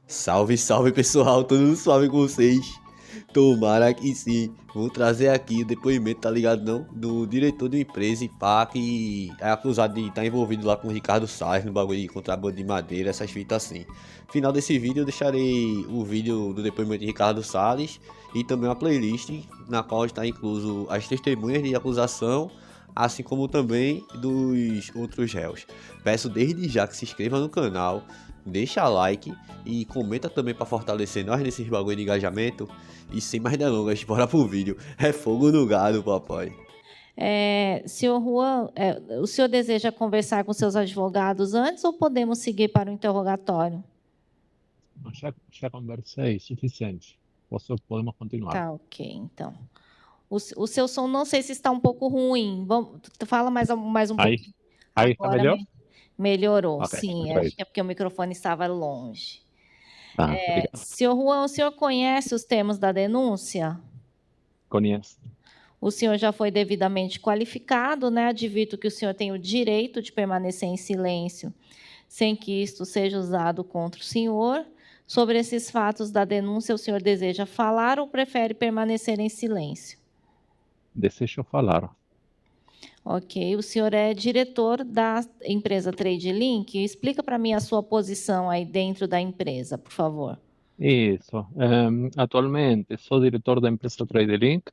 Salve, salve pessoal, tudo suave com vocês? Tomara que sim. Vou trazer aqui o depoimento, tá ligado não? Do diretor de uma empresa e pá, que é acusado de estar envolvido lá com o Ricardo Salles no bagulho de contrabando de madeira, essas fitas assim. No final desse vídeo eu deixarei o vídeo do depoimento de Ricardo Salles e também uma playlist na qual está incluso as testemunhas de acusação, assim como também dos outros réus. Peço desde já que se inscreva no canal, deixa like e comenta também para fortalecer nós nesses bagulho de engajamento. E sem mais delongas, bora pro vídeo. É fogo no gado, papai. Senhor Juan, o senhor deseja conversar com seus advogados antes ou podemos seguir para o interrogatório? Já conversei, suficiente. Podemos continuar. Tá, ok, então. O seu som, não sei se está um pouco ruim. Fala mais um Aí, pouquinho. aí está Agora melhor? melhorou, Ok, sim. Acho perfeito. que é porque o microfone estava longe. Tá, obrigado. Senhor Juan, o senhor conhece os termos da denúncia? Conheço. O senhor já foi devidamente qualificado, né? Advirto que o senhor tem o direito de permanecer em silêncio, sem que isto seja usado contra o senhor. Sobre esses fatos da denúncia, o senhor deseja falar ou prefere permanecer em silêncio? Desejo falar. Ok. O senhor é diretor da empresa TradeLink. Explica para mim a sua posição aí dentro da empresa, por favor. Isso. Atualmente sou diretor da empresa TradeLink.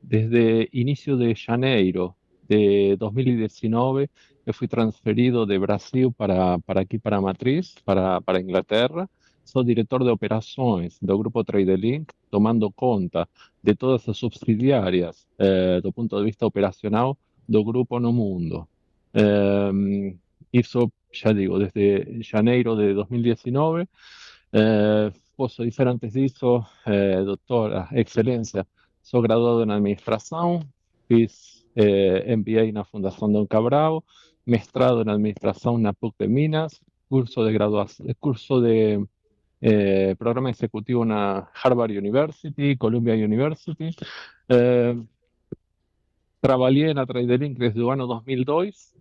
Desde início de janeiro de 2019, eu fui transferido de Brasil para aqui, para a matriz, para a Inglaterra. Sou diretor de operações do grupo TradeLink, tomando conta de todas as subsidiárias, do ponto de vista operacional, do grupo no mundo. Isso, já digo, desde janeiro de 2019. Posso dizer antes disso, doutora, excelência, sou graduado em administração, fiz MBA na Fundação Dom Cabral, mestrado em administração na PUC de Minas, curso de graduação, curso de programa executivo na Harvard University, Columbia University. Trabalhei na TradeLink desde o ano 2002.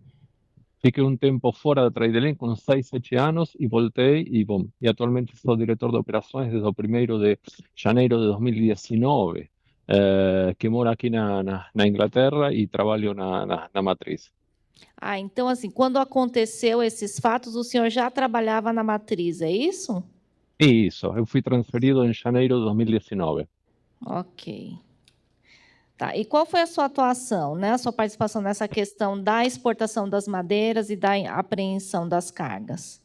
Fiquei um tempo fora da TradeLink, com 6, 7 anos, e voltei, bom, e atualmente sou diretor de operações desde o 1º de janeiro de 2019, que moro aqui na Inglaterra e trabalho na matriz. Então, assim, quando aconteceu esses fatos, o senhor já trabalhava na matriz, é isso? Isso, eu fui transferido em janeiro de 2019. Ok. Tá. E qual foi a sua atuação, né? A sua participação nessa questão da exportação das madeiras e da apreensão das cargas?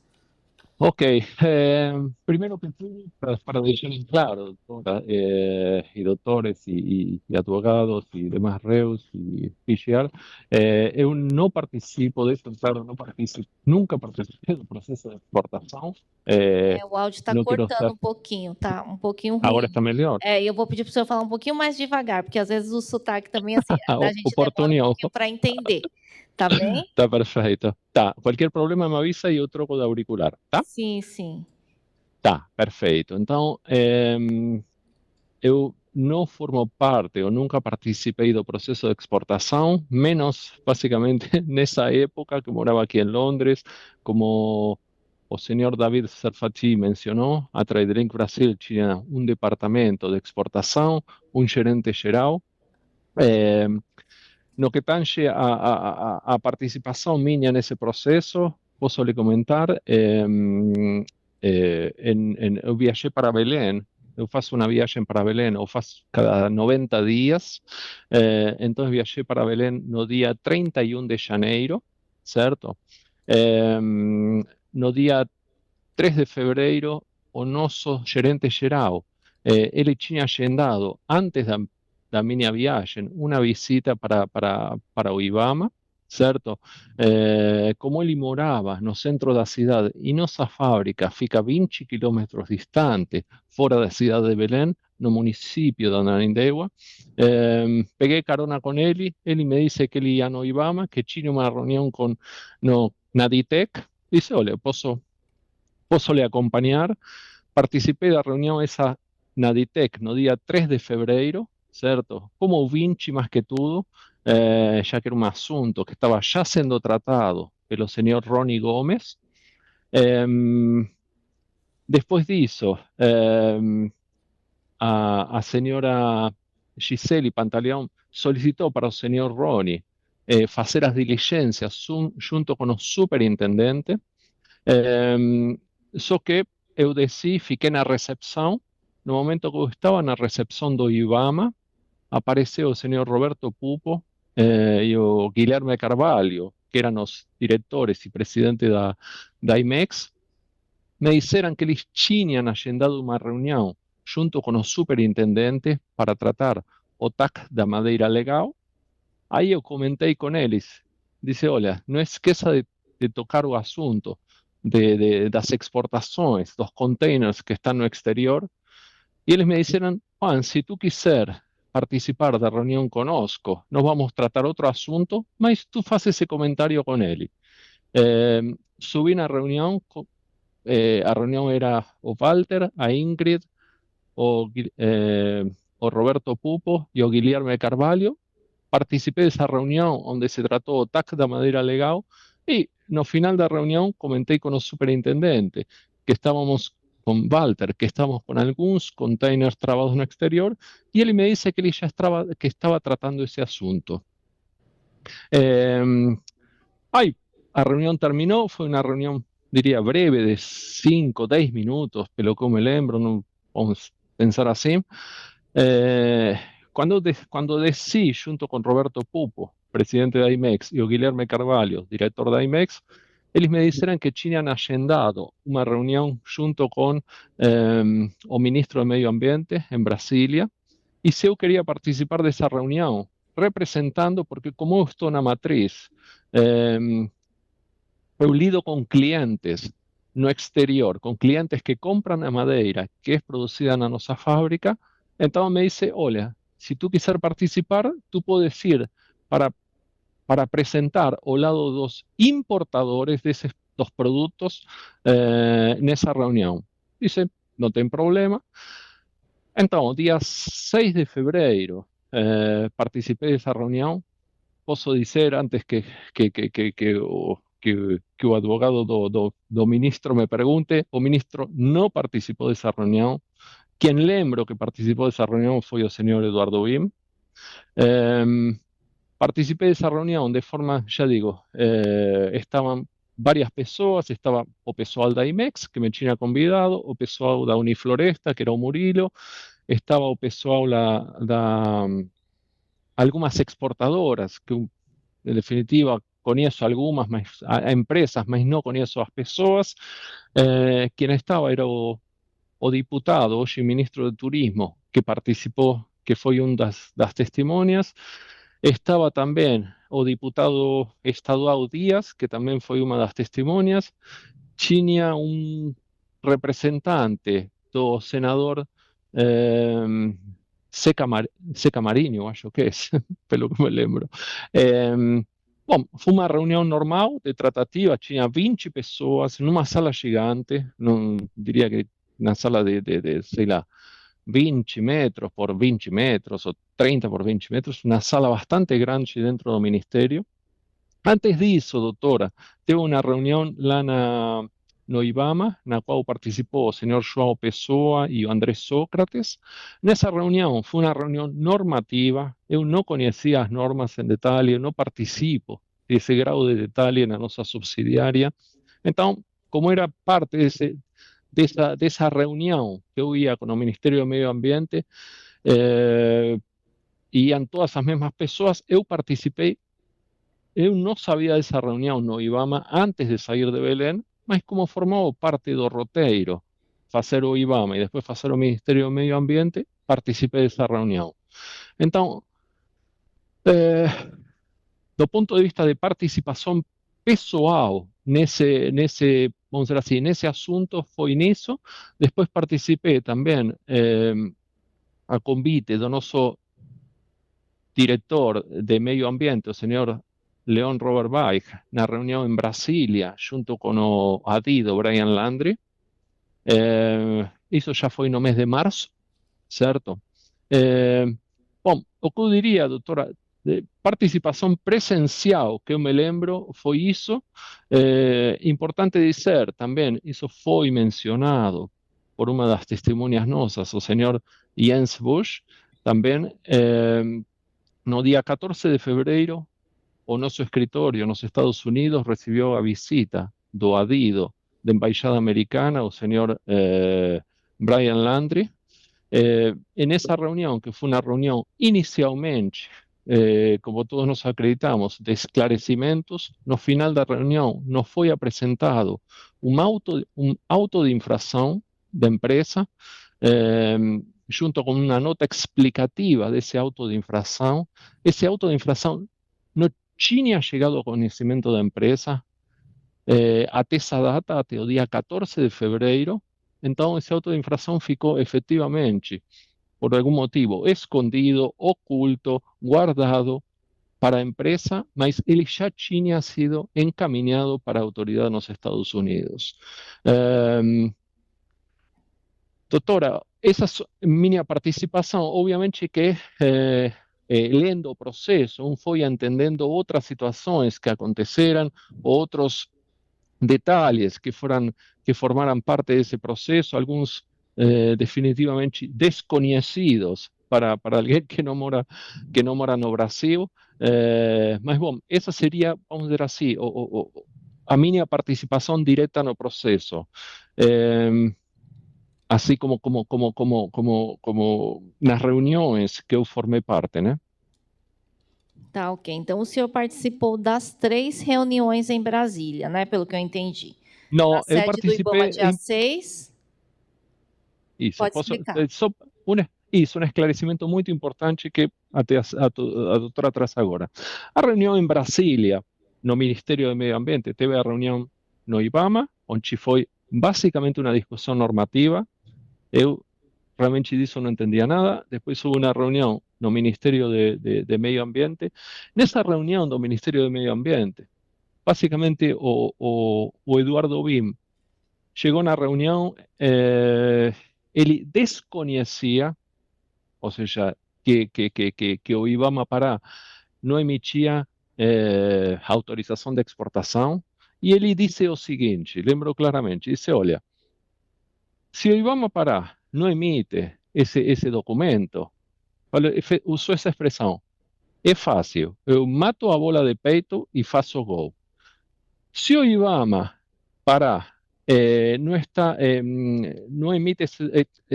Ok, primero que todo, para deixar en claro, doctora, y doctores y advogados y demás reos y fiscal, eu não participo disso, claro, não participo, nunca participei do processo de exportação. O áudio está Não quero cortando ser. um pouquinho, tá? Um pouquinho Agora ruim. está melhor? Eu vou pedir para o senhor falar um pouquinho mais devagar, porque às vezes o sotaque também, assim, a gente demora um Oportunidade. pouquinho para entender. Tá bem? Tá perfeito. Tá, qualquer problema me avisa e eu troco de auricular, tá? Sim, sim. Tá, perfeito. Então, eu não formo parte, eu nunca participei do processo de exportação, menos basicamente nessa época que morava aqui em Londres, como o senhor David Serfati mencionou, a TradeLink Brasil tinha um departamento de exportação, um gerente geral. No que tange a participação minha nesse processo, posso lhe comentar, eu viajei para Belém. Eu faço uma viagem para Belém, eu faço cada 90 dias. Então, viajei para Belém no dia 31 de janeiro, certo? No dia 3 de fevereiro, o nosso gerente geral, ele tinha agendado, antes da minha viagem, uma visita para o Ibama, certo? Como ele morava no centro da cidade e nossa fábrica fica 20 quilômetros distante, fora da cidade de Belém, no município de Ananindeua, peguei carona com ele me disse que ele ia no Ibama, que tinha uma reunião com no Naditec, disse, olha, posso lhe acompanhar. Participei da reunião essa na Ditec no dia 3 de fevereiro, certo? Como ouvinte, mais que tudo, já que era um assunto que estava já sendo tratado pelo senhor Ronnie Gomes. Depois disso, a senhora Gisele Pantaleão solicitou para o senhor Rony fazer as diligências junto com o superintendente. Só que eu desci, fiquei na recepção. No momento que eu estava na recepção do IBAMA, apareceu o senhor Roberto Pupo e o Guilherme Carvalho, que eram os diretores e presidente da IMEX, me disseram que eles tinham agendado uma reunião junto com o superintendente para tratar o TAC da madeira legal. Aí eu comentei com eles, disse, olha, não esqueça de tocar o assunto das exportações, dos containers que estão no exterior. E eles me disseram, Juan, se tu quiser participar da reunião conosco, nós vamos tratar outro assunto, mas tu faz esse comentário com ele. Subi na reunião, a reunião era o Walter, a Ingrid, o Roberto Pupo e o Guilherme Carvalho. Participei dessa reunião onde se tratou o TAC da madeira legal e no final da reunião comentei com o superintendente que estávamos com Walter, que estamos com alguns containers travados no exterior e ele me disse que ele já estava tratando esse assunto. Aí a reunião terminou, foi uma reunião, diria, breve, de 5, 10 minutos, pelo que eu me lembro, não vamos pensar assim. Quando desci junto com Roberto Pupo, presidente da IMEX, e o Guilherme Carvalho, diretor da IMEX, eles me disseram que tinham agendado uma reunião junto com o ministro do Meio Ambiente em Brasília, e se eu queria participar dessa reunião, representando, porque como eu estou na matriz, eu lido com clientes no exterior, com clientes que compram a madeira que é produzida na nossa fábrica. Então me disse, olha, se tu quiser participar, tu podes ir para apresentar ao lado dos importadores dos produtos nessa reunião. Disse, não tem problema. Então, dia 6 de fevereiro, participei dessa reunião. Posso dizer, antes que o advogado do ministro me pergunte, o ministro não participou dessa reunião. Quem lembro que participou dessa reunião foi o senhor Eduardo Bim. Participei dessa reunião de forma, já digo, estavam várias pessoas, estava o pessoal da IMEX, que me tinha convidado, o pessoal da Unifloresta, que era o Murilo, estava o pessoal da algumas exportadoras, que em definitiva conheço algumas empresas, mas não conheço as pessoas. Quem estava era o diputado, hoje ministro de Turismo, que participou, que foi das testemunhas. Estava também o diputado estadual Díaz, que também foi uma das testemunhas. Tinha um representante do senador Seca Marinho, acho que é, pelo que me lembro. Bom, foi uma reunião normal de tratativa, tinha 20 pessoas numa sala gigante, não diria que na sala de sei lá, 20 metros por 20 metros ou 30 por 20 metros, uma sala bastante grande dentro do Ministério. Antes disso, doutora, teve uma reunião lá no IBAMA, na qual participou o senhor João Pessoa e o André Sócrates. Nessa reunião, foi uma reunião normativa, eu não conhecia as normas em detalhe, eu não participo desse grau de detalhe na nossa subsidiária. Então, como era parte dessa reunião que eu ia com o Ministério do Meio Ambiente, iam todas as mesmas pessoas, eu participei. Eu não sabia dessa reunião no IBAMA antes de sair de Belém, mas como formava parte do roteiro, fazer o IBAMA e depois fazer o Ministério do Meio Ambiente, participei dessa reunião. Então, do ponto de vista de participação pessoal vamos dizer assim, nesse assunto, foi nisso. Depois participei também a convite do nosso diretor de Meio Ambiente, o senhor Leon Robert Baich, na reunião em Brasília, junto com o adido Brian Landry. Isso já foi no mês de março, certo? Bom, o que eu diria, doutora, de participação presencial, que eu me lembro, foi isso. Importante dizer também, isso foi mencionado por uma das testemunhas nossas, o senhor Jens Busch, também, no dia 14 de fevereiro, o nosso escritório nos Estados Unidos recebeu a visita do adido da Embaixada Americana, o senhor Brian Landry, en esa reunión, que fue una reunión inicialmente, como todos nos acreditamos, de esclarecimentos, no final da reunião nos foi apresentado um auto de infração da empresa, junto com uma nota explicativa desse auto de infração. Esse auto de infração não tinha chegado ao conhecimento da empresa até essa data, até o dia 14 de fevereiro. Então, esse auto de infração ficou efetivamente, por algum motivo, escondido, oculto, guardado para a empresa, mas ele já tinha sido encaminhado para a autoridade nos Estados Unidos. Doutora, essa minha participação, obviamente que lendo o processo, foi entendendo outras situações que aconteceram, outros detalhes que formaram parte desse processo, alguns definitivamente desconhecidos para alguém que não mora no Brasil. Mas, bom, essa seria, vamos dizer assim, a minha participação direta no processo. Assim como nas reuniões que eu formei parte, né? Tá, ok. Então, o senhor participou das 3 reuniões em Brasília, né? Pelo que eu entendi. Não, Na eu sede do participei IBAMA, dia 6. Isso, Pode explicar. Um esclarecimento muito importante que até a doutora traz agora. A reunião em Brasília, no Ministério do Meio Ambiente, teve a reunião no IBAMA, onde foi basicamente uma discussão normativa. Eu realmente disso não entendia nada. Depois houve uma reunião no Ministério de Meio Ambiente. Nessa reunião do Ministério do Meio Ambiente, basicamente o Eduardo Bim chegou na reunião, ele desconhecia, ou seja, que o IBAMA Pará não emitia autorização de exportação, e ele disse o seguinte, lembro claramente, disse, olha, se o IBAMA Pará não emite esse documento, usou essa expressão, é fácil, eu mato a bola de peito e faço gol. Se o IBAMA Pará não emite,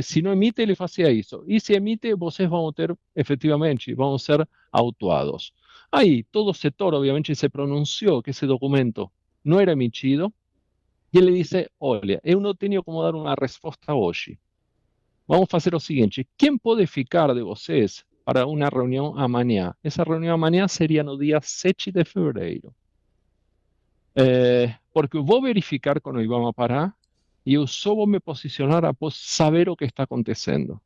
se não emite, ele fazia isso. E se emite, vocês vão ter, efetivamente, vão ser autuados. Aí, todo o setor, obviamente, se pronunciou que esse documento não era emitido, e ele disse, olha, eu não tenho como dar uma resposta hoje. Vamos fazer o seguinte, quem pode ficar de vocês para uma reunião amanhã? Essa reunião amanhã seria no dia 7 de fevereiro. Porque eu vou verificar com o IBAMA Pará e eu só vou me posicionar após saber o que está acontecendo.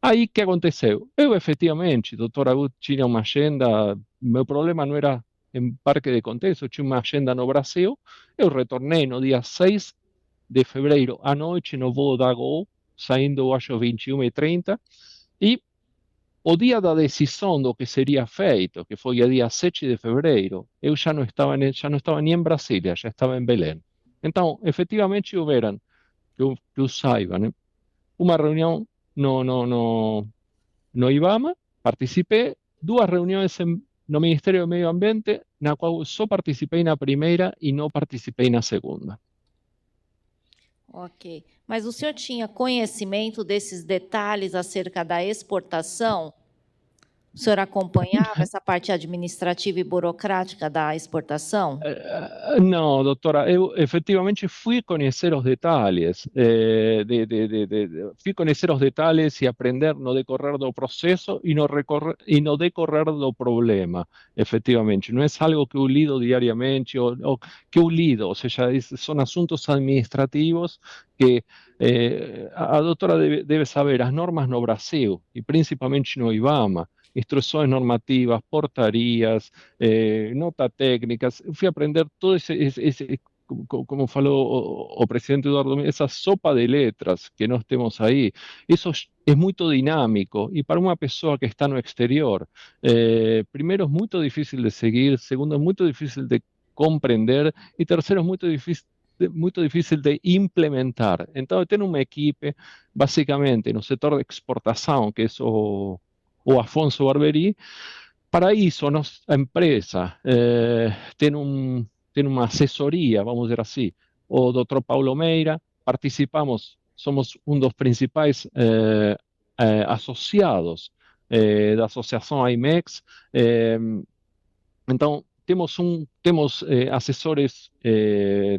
Aí, o que aconteceu? Eu, efetivamente, doutora Gut, tinha uma agenda, meu problema não era em Parque de Contexto, eu tinha uma agenda no Brasil, eu retornei no dia 6 de fevereiro à noite no voo da Gol, saindo, acho, 21h30, e o dia da decisão do que seria feito, que foi o dia 7 de fevereiro, eu já não estava nem em Brasília, já estava em Belém. Então, efetivamente, houveram, que eu saiba, né, uma reunião no IBAMA, participei, 2 reuniões no Ministério do Meio Ambiente, na qual eu só participei na primeira e não participei na segunda. Ok. Mas o senhor tinha conhecimento desses detalhes acerca da exportação? O senhor acompanhava essa parte administrativa e burocrática da exportação? Não, doutora, eu efetivamente fui conhecer os detalhes, fui conhecer os detalhes e aprender no decorrer do processo e no decorrer do problema, efetivamente. Não é algo que eu lido diariamente ou que eu lido, ou seja, são assuntos administrativos que a doutora deve saber, as normas no Brasil e principalmente no IBAMA, instruções normativas, portarias, notas técnicas. Eu fui aprender todo esse como falou o presidente Eduardo, essa sopa de letras que nós temos aí. Isso é muito dinâmico e para uma pessoa que está no exterior, primeiro é muito difícil de seguir, segundo é muito difícil de compreender e terceiro é muito difícil muito difícil de implementar. Então, tem uma equipe, basicamente, no setor de exportação, que é o Afonso Barberi. Para isso, a empresa tem uma assessoria, vamos dizer assim, o Dr. Paulo Meira, participamos, somos um dos principais associados da Associação IMEX. Então, temos assessores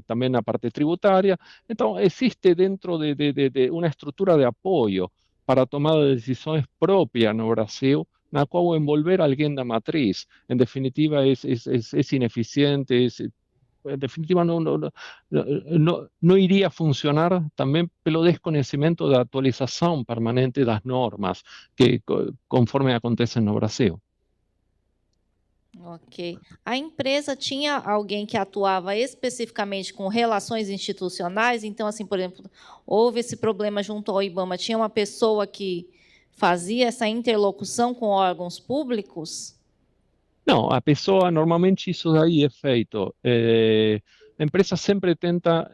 também na parte tributária. Então, existe dentro de uma estrutura de apoio para a tomada de decisões própria no Brasil, na qual envolver alguém da matriz, em definitiva, é ineficiente, en definitiva no iría a funcionar también pelo desconocimiento da atualização permanente das normas que conforme acontecem no Brasil. Ok. A empresa tinha alguém que atuava especificamente com relações institucionais? Então, assim, por exemplo, houve esse problema junto ao IBAMA, tinha uma pessoa que fazia essa interlocução com órgãos públicos? Não, a pessoa, normalmente isso daí é feito. A empresa sempre tenta,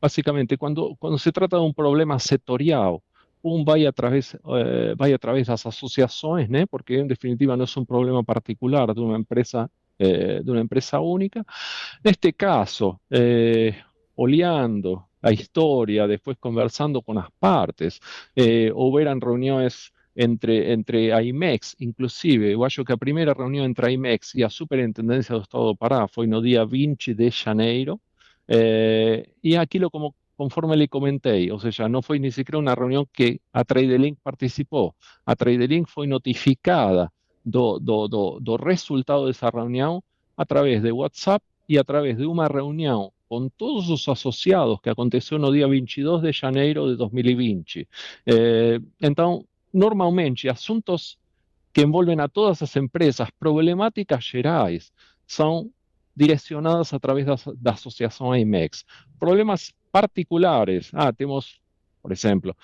basicamente, quando se trata de um problema setorial, vai através das associações, né? Porque em definitiva não é um problema particular de uma empresa única. Neste caso, olhando a história, depois conversando com as partes, houveram reuniões entre a IMEX, inclusive, eu acho que a primeira reunião entre a IMEX e a Superintendência do Estado do Pará foi no dia 20 de janeiro, e aquilo conforme lhe comentei, ou seja, não foi nem sequer uma reunião que a TradeLink participou. A TradeLink foi notificada do resultado dessa reunião a través de WhatsApp e a través de uma reunião com todos os associados que aconteceu no dia 22 de janeiro de 2020. Então, normalmente, assuntos que envolvem a todas as empresas, problemáticas gerais, são direcionadas a través da Associação IMEX. Problemas particulares, temos, por exemplo,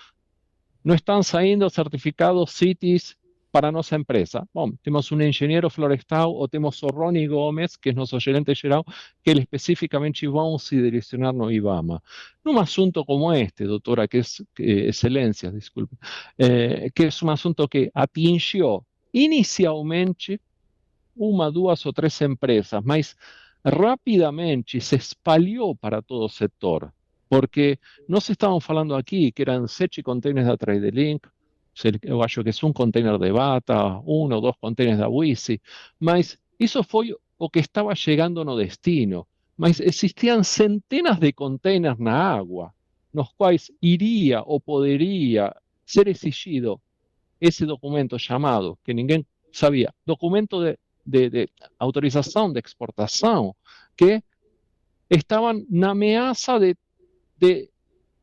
não estão saindo certificados CITES para nossa empresa. Bom, temos um engenheiro florestal ou temos o Rony Gomes, que é nosso gerente geral, que ele especificamente vão se direcionar no IBAMA. Num assunto como este, doutora, excelência, desculpe, que é um assunto que atingiu inicialmente uma, duas ou três empresas, mas rapidamente se espalhou para todo o setor, porque nós estávamos falando aqui que eram 7 containers da TradeLink, eu acho que é um container de Bata, 1 ou 2 containers da Wisi, mas isso foi o que estava chegando no destino. Mas existiam centenas de containers na água, nos quais iria ou poderia ser exigido esse documento chamado, que ninguém sabia, documento de autorização de exportação, que estavam na ameaça de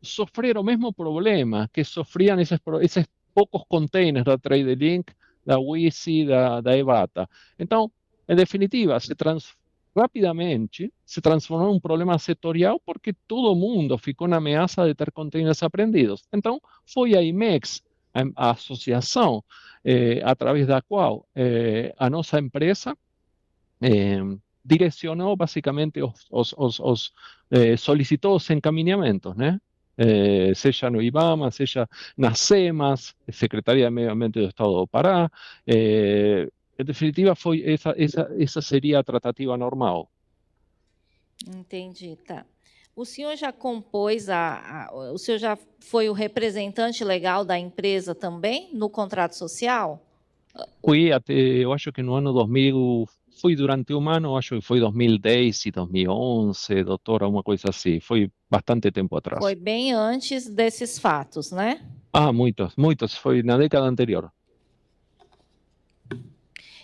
sofrer o mesmo problema que sofriam esses poucos containers da TradeLink, da Wisi, da Ebata. Então, em definitiva, rapidamente se transformou em um problema setorial porque todo mundo ficou na ameaça de ter containers apreendidos. Então, foi a IMEX, a associação, através da qual a nossa empresa direcionou basicamente solicitou os encaminhamentos, né? Seja no IBAMA, seja nas SEMAS, Secretaria de Meio Ambiente do Estado do Pará. Em definitiva, essa seria a tratativa normal. Entendi, tá. O senhor já compôs o senhor já foi o representante legal da empresa também no contrato social? Fui até, eu acho que no ano 2000, fui durante um ano, acho que foi 2010 e 2011, doutora, uma coisa assim. Foi bastante tempo atrás. Foi bem antes desses fatos, né? Muitos. Foi na década anterior.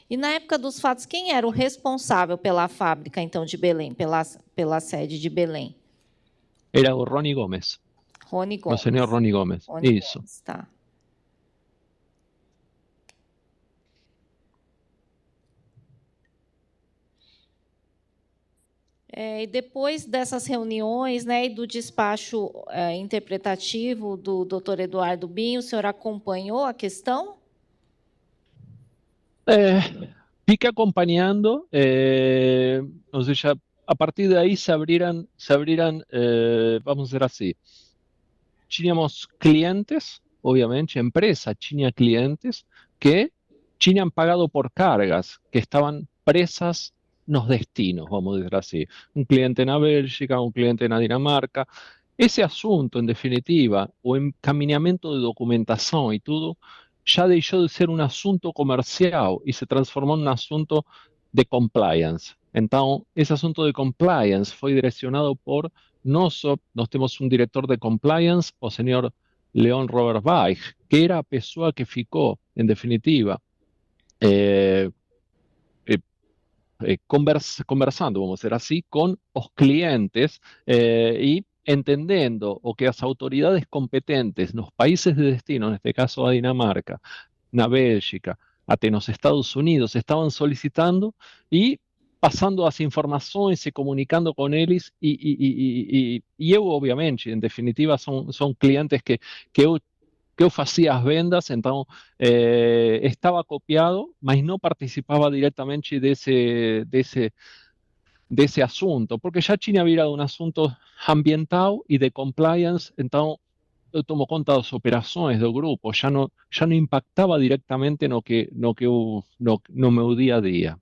E na época dos fatos, quem era o responsável pela fábrica, então, de Belém, pela sede de Belém? Era o Rony Gomes. Rony Gomes. O senhor Rony Gomes. Isso. Gomes, tá. E depois dessas reuniões, né, e do despacho interpretativo do Dr. Eduardo Binho, o senhor acompanhou a questão? Fiquei acompanhando, ou seja, a partir de ahí vamos a decir así, tínhamos clientes, obviamente, empresa tinha clientes que tinham pagado por cargas, que estaban presas nos destinos, vamos a decir así. Un cliente na Bélgica, un cliente na Dinamarca. Esse assunto, en definitiva, o encaminamiento de documentación y todo, ya dejó de ser un asunto comercial y se transformó en un asunto de compliance. Entonces, ese asunto de compliance fue direccionado por nós temos un director de compliance, o señor León Robert Weich, que era a pessoa que ficou, en definitiva, eh, conversando, vamos a decir así, con los clientes y entendiendo o que las autoridades competentes en los países de destino, en este caso a Dinamarca, na Bélgica, até nos Estados Unidos, estaban solicitando y pasando las informaciones y comunicando con ellos y yo obviamente, en definitiva, son clientes que eu fazia as vendas, então estava copiado, mas não participava diretamente desse assunto, porque já tinha virado um assunto ambiental e de compliance, então eu tomo conta das operações do grupo, já não impactava diretamente no meu dia a dia.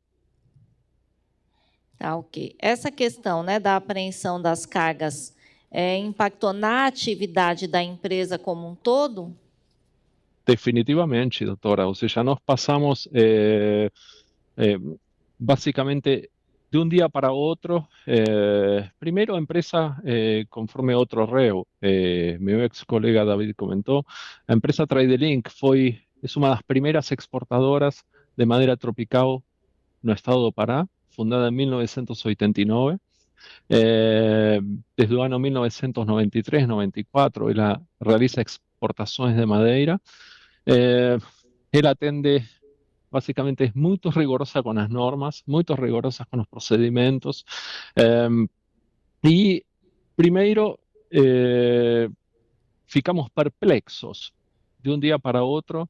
Tá, ok. Essa questão, né, da apreensão das cargas impactou na atividade da empresa como um todo? Definitivamente, doctora. O sea, nos pasamos básicamente de un día para otro. Primero, empresa, conforme a otro reo, mi ex colega David comentó, la empresa TradeLink es una de las primeras exportadoras de madera tropical no estado do Pará, fundada en 1989. Desde el año 1993-94, ella realiza exportaciones de madeira. Él atende, básicamente es muy rigurosa con las normas, muy rigurosa con los procedimientos. Y primero ficamos perplexos de un día para otro.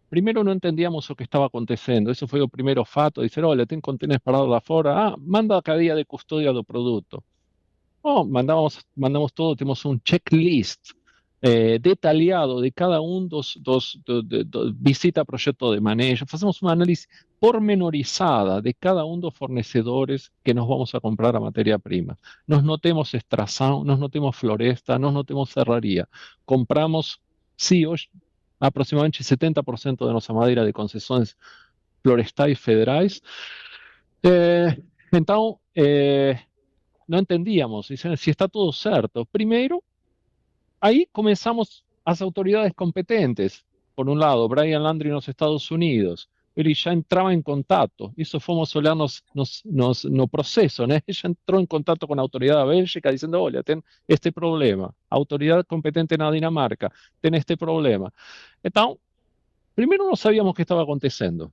Primero no entendíamos lo que estaba acontecendo. Eso fue el primer fato. Dicer, olha, tem contêineres parados lá fora. Manda a cadeia de custodia do produto. Mandamos todo, tenemos un checklist detallado de cada visita proyecto de manejo. Hacemos una análisis pormenorizada de cada uno de los fornecedores que nos vamos a comprar a materia prima. Nos notemos extração, nos notemos floresta, nos notemos serraría. Compramos, sí, hoy aproximadamente 70% de nuestra madera de concesiones florestais federais. Entonces, no entendíamos, dicen, si está todo certo. Primero, ahí comenzamos las autoridades competentes. Por un lado, Brian Landry en los Estados Unidos, él ya entraba en contacto, eso fomos olhar no proceso, ¿no? Ella entró en contacto con la autoridad de Bélgica diciendo, olha, ten este problema, autoridad competente en la Dinamarca, ten este problema. Entonces, primero no sabíamos qué estaba aconteciendo.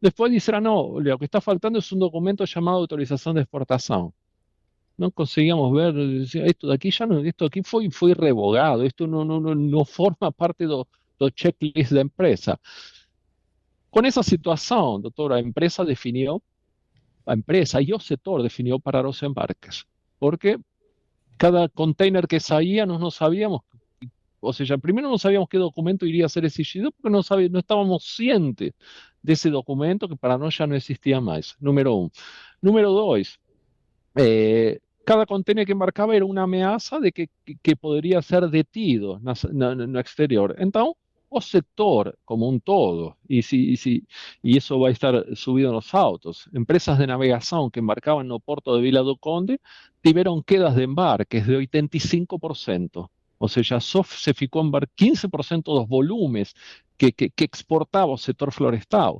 Después dijeron, no, lo que está faltando es un documento llamado autorización de exportación. No conseguíamos ver, esto de aquí ya no, esto aquí fue revogado, esto no forma parte do checklist da empresa. Con esa situación, doctora, a empresa y el sector definió parar los embarques, porque cada container que salía no sabíamos, o sea, primero no sabíamos qué documento iría a ser exigido, porque no estábamos cientes de ese documento que para nosotros ya no existía más, número uno. Número dos, cada container que embarcaba era una amenaza de que podría ser detido no exterior. Entonces, o sector como un todo, y eso va a estar subido en los autos, empresas de navegación que embarcaban en el puerto de Vila do Conde tuvieron quedas de embarques de 85%. O sea, ya se ficó en 15% de los volúmenes que exportaba el sector florestal.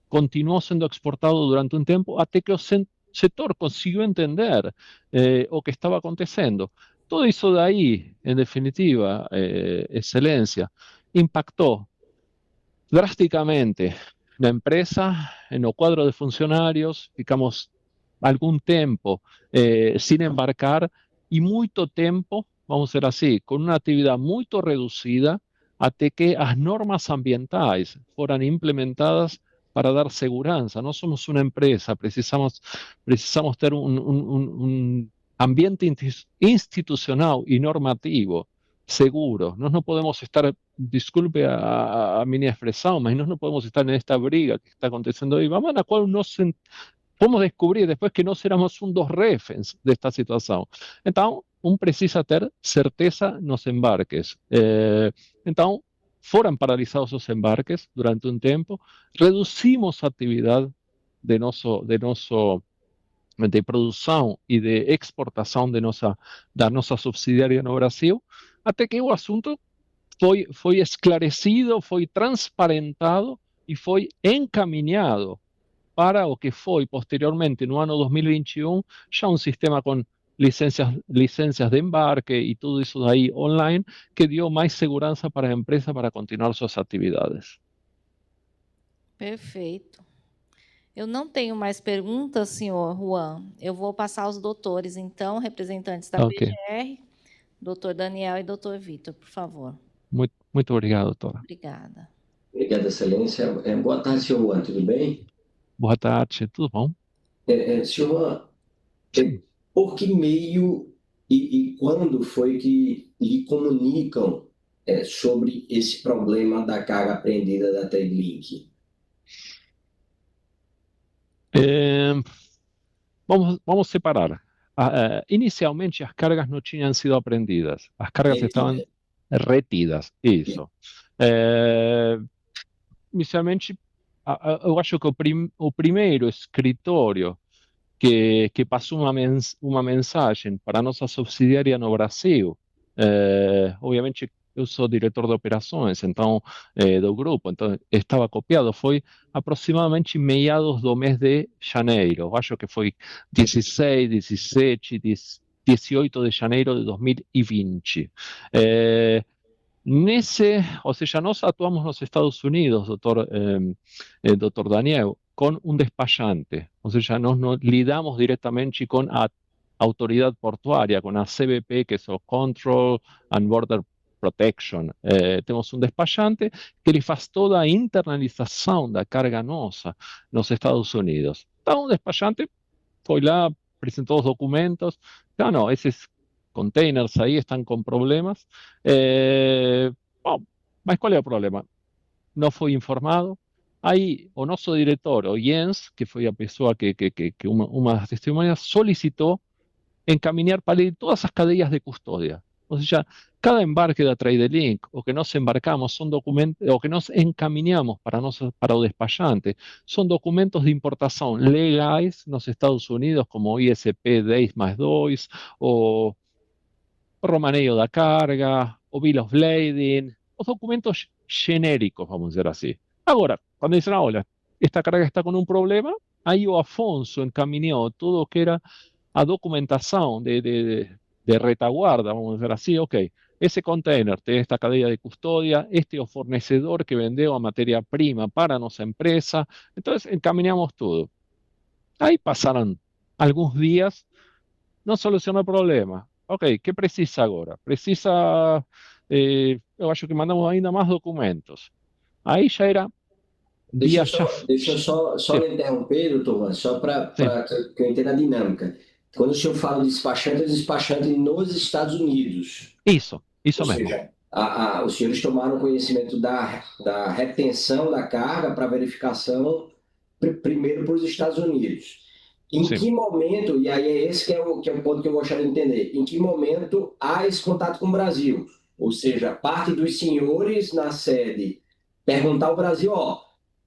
Continuó siendo exportado durante un tiempo hasta que el sector consiguió entender lo que estaba aconteciendo. Todo eso de ahí, en definitiva, excelencia, impactó drásticamente la empresa, en el cuadro de funcionarios, ficamos algún tiempo sin embarcar y mucho tiempo, vamos a decir así, con una actividad muy reducida hasta que las normas ambientales fueran implementadas para dar segurança. No somos una empresa, precisamos tener un ambiente institucional y normativo seguro. Nós não podemos estar, desculpe a minha expressão, mas nós não podemos estar nesta briga que está acontecendo aí, na qual nós podemos descobrir depois que nós éramos dos reféns desta situação. Então, precisa ter certeza nos embarques. Então, foram paralisados os embarques durante um tempo, reduzimos a atividade de produção e de exportação da nossa subsidiária no Brasil, até que o assunto foi esclarecido, foi transparentado e foi encaminhado para o que foi posteriormente, no ano 2021, já um sistema com licencias de embarque e tudo isso daí online, que deu mais segurança para a empresa para continuar suas atividades. Perfeito. Eu não tenho mais perguntas, senhor Juan. Eu vou passar aos doutores, então, representantes da PGR, doutor Daniel e doutor Vitor, por favor. Muito obrigado, doutora. Obrigada. Obrigado, excelência. Boa tarde, senhor Juan, tudo bem? Boa tarde, tudo bom? Senhor Juan, por que meio e quando foi que lhe comunicam sobre esse problema da carga apreendida da Tradlink? Vamos separar. Inicialmente, as cargas não tinham sido apreendidas. As cargas estavam retidas. Isso. Inicialmente, eu acho que o primeiro escritório que passou uma mensagem para a nossa subsidiária no Brasil, obviamente eu sou diretor de operações do grupo, então estava copiado, foi aproximadamente meados do mês de janeiro, eu acho que foi 16, 17, 18 de janeiro de 2020. Ou seja, nós atuamos nos Estados Unidos, doutor Daniel, com um despachante, ou seja, nós não lidamos diretamente com a autoridade portuária, com a CBP, que é o Control and Border Protection. Temos um despachante que ele faz toda a internalização da carga nossa nos Estados Unidos. Então, o despachante foi lá, apresentou os documentos, não, esses containers aí estão com problemas. Bom, mas qual é o problema? Não foi informado. Aí, o nosso diretor, o Jens, que foi a pessoa que uma das testemunhas, solicitou encaminhar para ele todas as cadeias de custódia. Ou seja, cada embarque da Tradlink, o que nós embarcamos, são documentos, o que nós encaminhamos para o despachante, são documentos de importação legais nos Estados Unidos, como o ISP 10+2, o romaneio da carga, o Bill of Lading, os documentos genéricos, vamos dizer assim. Agora, quando dicen, olha, esta carga está com um problema, aí o Afonso encaminhou tudo o que era a documentação de retaguarda, vamos dizer assim, ok, esse container tem esta cadeia de custódia, este é o fornecedor que vendeu a matéria-prima para a nossa empresa, então encaminhamos tudo. Aí passaram alguns dias, não solucionou o problema. Ok, que precisa agora? Precisa, eu acho que mandamos ainda mais documentos. Aí já era... Deixa eu só lhe interromper, doutor Juan, só para que eu entenda a dinâmica. Quando o senhor fala de despachante, é despachante nos Estados Unidos. Isso Ou mesmo. Seja, os senhores tomaram conhecimento da retenção da carga para verificação primeiro para os Estados Unidos. Em que momento, e aí é esse que é o ponto que eu gostaria de entender, em que momento há esse contato com o Brasil? Ou seja, parte dos senhores na sede perguntar ao Brasil,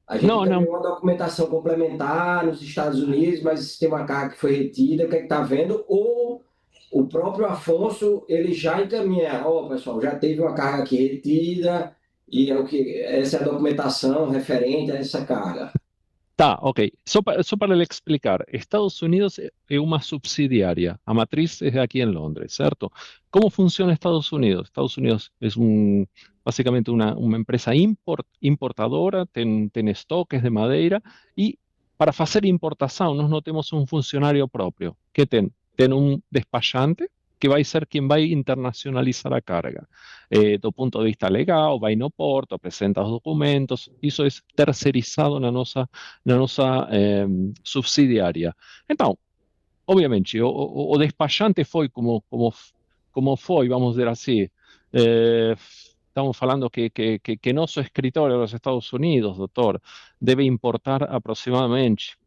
a gente tem uma documentação complementar nos Estados Unidos, mas tem uma carga que foi retida, o que é que está vendo? Ou o próprio Afonso, ele já encaminha, pessoal, já teve uma carga aqui retida, e essa é a documentação referente a essa carga. Tá, ok. Só para lhe explicar, Estados Unidos é uma subsidiária, a matriz é aqui em Londres, certo? Como funciona Estados Unidos? Estados Unidos é basicamente uma empresa importadora, tem estoques de madeira, e para fazer importação nós não temos um funcionário próprio. Que tem um despachante, que vai ser quem vai internacionalizar a carga. Do ponto de vista legal, vai no porto, apresenta os documentos, isso é terceirizado na nossa subsidiária. Então, obviamente, o despachante foi como foi, vamos dizer assim. Estamos falando que nosso escritório dos Estados Unidos, doutor, deve importar aproximadamente,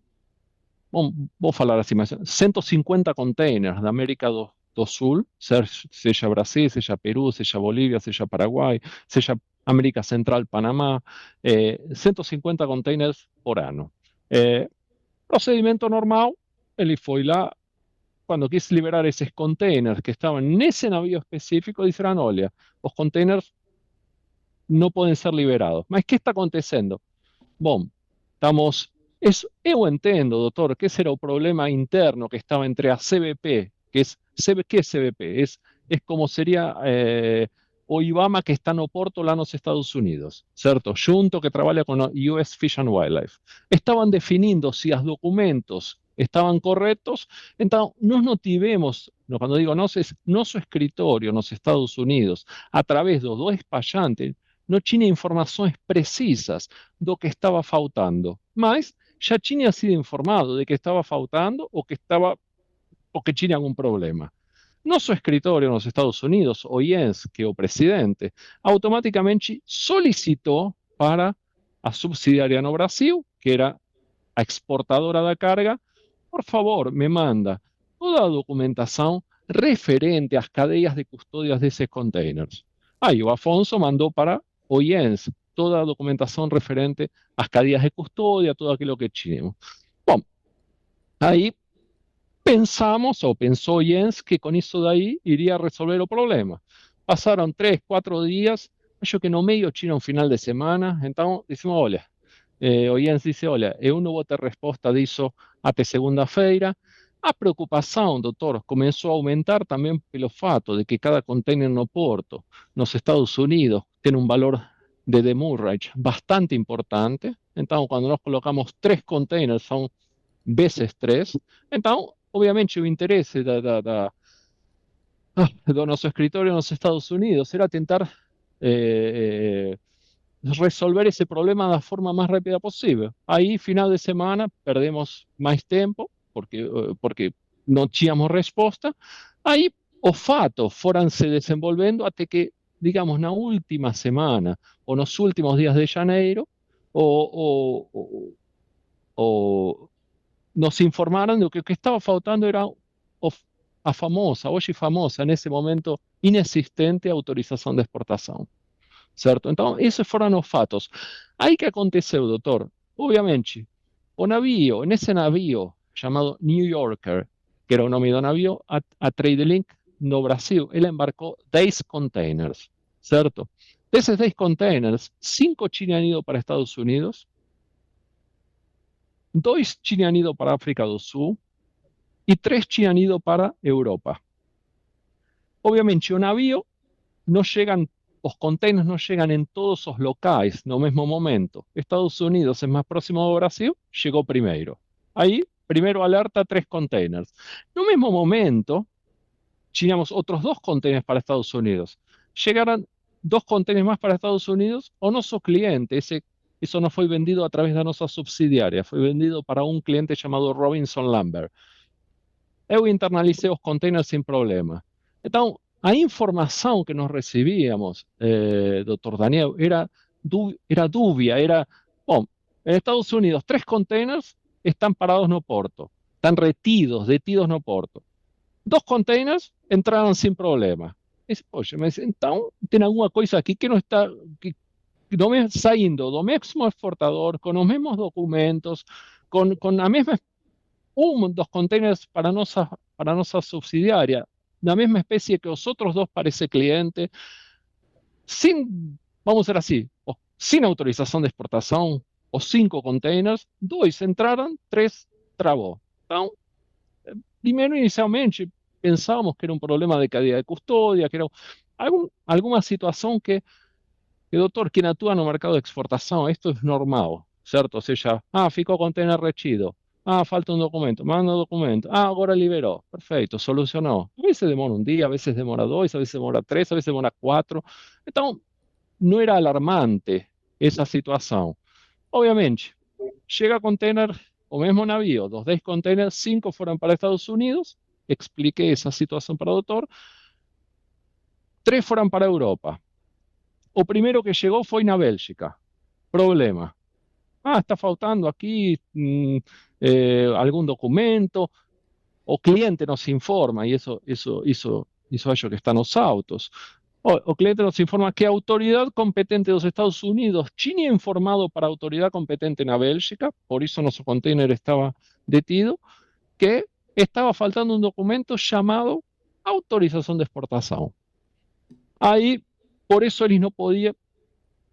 vou falar assim, mas 150 containers da América do Sul, seja Brasil, seja Peru, seja Bolívia, seja Paraguai, seja América Central, Panamá, 150 containers por ano. Procedimento normal, ele foi lá, quando quis liberar esses containers que estavam nesse navio específico, disseram, olha, os containers não podem ser liberados. Mas o que está acontecendo? Bom, eu entendo, doutor, que esse era o problema interno que estava entre a CBP, ¿qué es CBP? Es como seria o IBAMA que está no porto lá nos Estados Unidos, certo? Junto que trabalha com o US Fish and Wildlife. Estavam definindo se os documentos estavam corretos, então nós não tivemos, quando digo nós, é nosso escritório nos Estados Unidos, a través dos dois despachantes, não tinha informações precisas do que estava faltando, mas já tinha sido informado de que estava faltando ou que tinha algum problema. Nosso escritório nos Estados Unidos, o Jens, que é o presidente, automaticamente solicitou para a subsidiária no Brasil, que era a exportadora da carga, por favor, me manda toda a documentação referente às cadeias de custódia desses containers. Aí o Afonso mandou para o Jens toda a documentação referente às cadeias de custódia, tudo aquilo que tínhamos. Bom, aí pensamos, ou pensou Jens, que com isso daí iria resolver o problema. Passaram 3, 4 dias, acho que no meio tinha um final de semana, então dissemos, olha, o Jens disse, olha, eu não vou ter resposta disso até segunda-feira. A preocupação, doutor, começou a aumentar também pelo fato de que cada container no porto, nos Estados Unidos, tem um valor de demurrage bastante importante. Então, quando nós colocamos 3 containers, são vezes 3. Então, obviamente, o interesse do nosso escritório nos Estados Unidos era tentar resolver esse problema da forma mais rápida possível. Aí, final de semana, perdemos mais tempo, porque não tínhamos resposta. Aí, os fatos foram se desenvolvendo até que, digamos, na última semana, ou nos últimos dias de janeiro, nos informaram de que o que estava faltando era a famosa, hoje famosa, nesse momento, inexistente autorização de exportação. Certo? Então, esses foram os fatos. Aí que aconteceu, doutor? Obviamente, nesse navio chamado New Yorker, que era o nome do navio, a TradeLink no Brasil, ele embarcou 10 containers, certo? Desses 10 containers, 5 tinham ido para Estados Unidos, 2 tinham ido para África do Sul e 3 tinham ido para Europa. Obviamente, o navio não chega, os containers não chegam em todos os locais no mesmo momento. Estados Unidos é mais próximo do Brasil, chegou primeiro. Aí, primeiro alerta, 3 containers. No mesmo momento, tínhamos outros 2 containers para Estados Unidos. Chegaram 2 containers mais para Estados Unidos, o nosso cliente, isso não foi vendido a través da nossa subsidiária, foi vendido para um cliente chamado Robinson Lambert. Eu internalizei os containers sem problema. Então, a informação que nós recebíamos, doutor Daniel, era dúbia, bom, en Estados Unidos 3 containers estão parados no porto, estão detidos no porto. 2 containers entraram sem problema. Poxa, mas então tem alguma coisa aqui que não está, que não é saindo do mesmo exportador, com os mesmos documentos, com a mesma, dos containers para nossa subsidiária, da mesma espécie que os outros 2 para esse cliente, vamos dizer assim, sem autorização de exportação, os 5 containers, 2 entraram, 3 travou. Então, primeiro, inicialmente, pensávamos que era um problema de cadeia de custódia, que era alguma situação que, doutor, quem atua no mercado de exportação, isto é normal, certo? Ou seja, ficou container retido. Ah, falta um documento, manda o documento. Ah, agora liberou. Perfeito, solucionou. A vezes demora um dia, a vezes demora dois, a vezes demora três, a vezes demora quatro. Então, não era alarmante essa situação. Obviamente, chega container, o mesmo navio, dos 10 containers, 5 foram para Estados Unidos. Expliquei essa situação para o doutor. 3 foram para a Europa. O primeiro que chegou foi na Bélgica. Problema. Ah, está faltando aqui algum documento. O cliente nos informa, y eso acho que está nos autos. O cliente nos informa que a autoridad competente dos Estados Unidos tinha informado para a autoridad competente na Bélgica, por isso nosso container estava detido, que estava faltando um documento chamado autorização de exportação. Aí, por isso eles não podiam,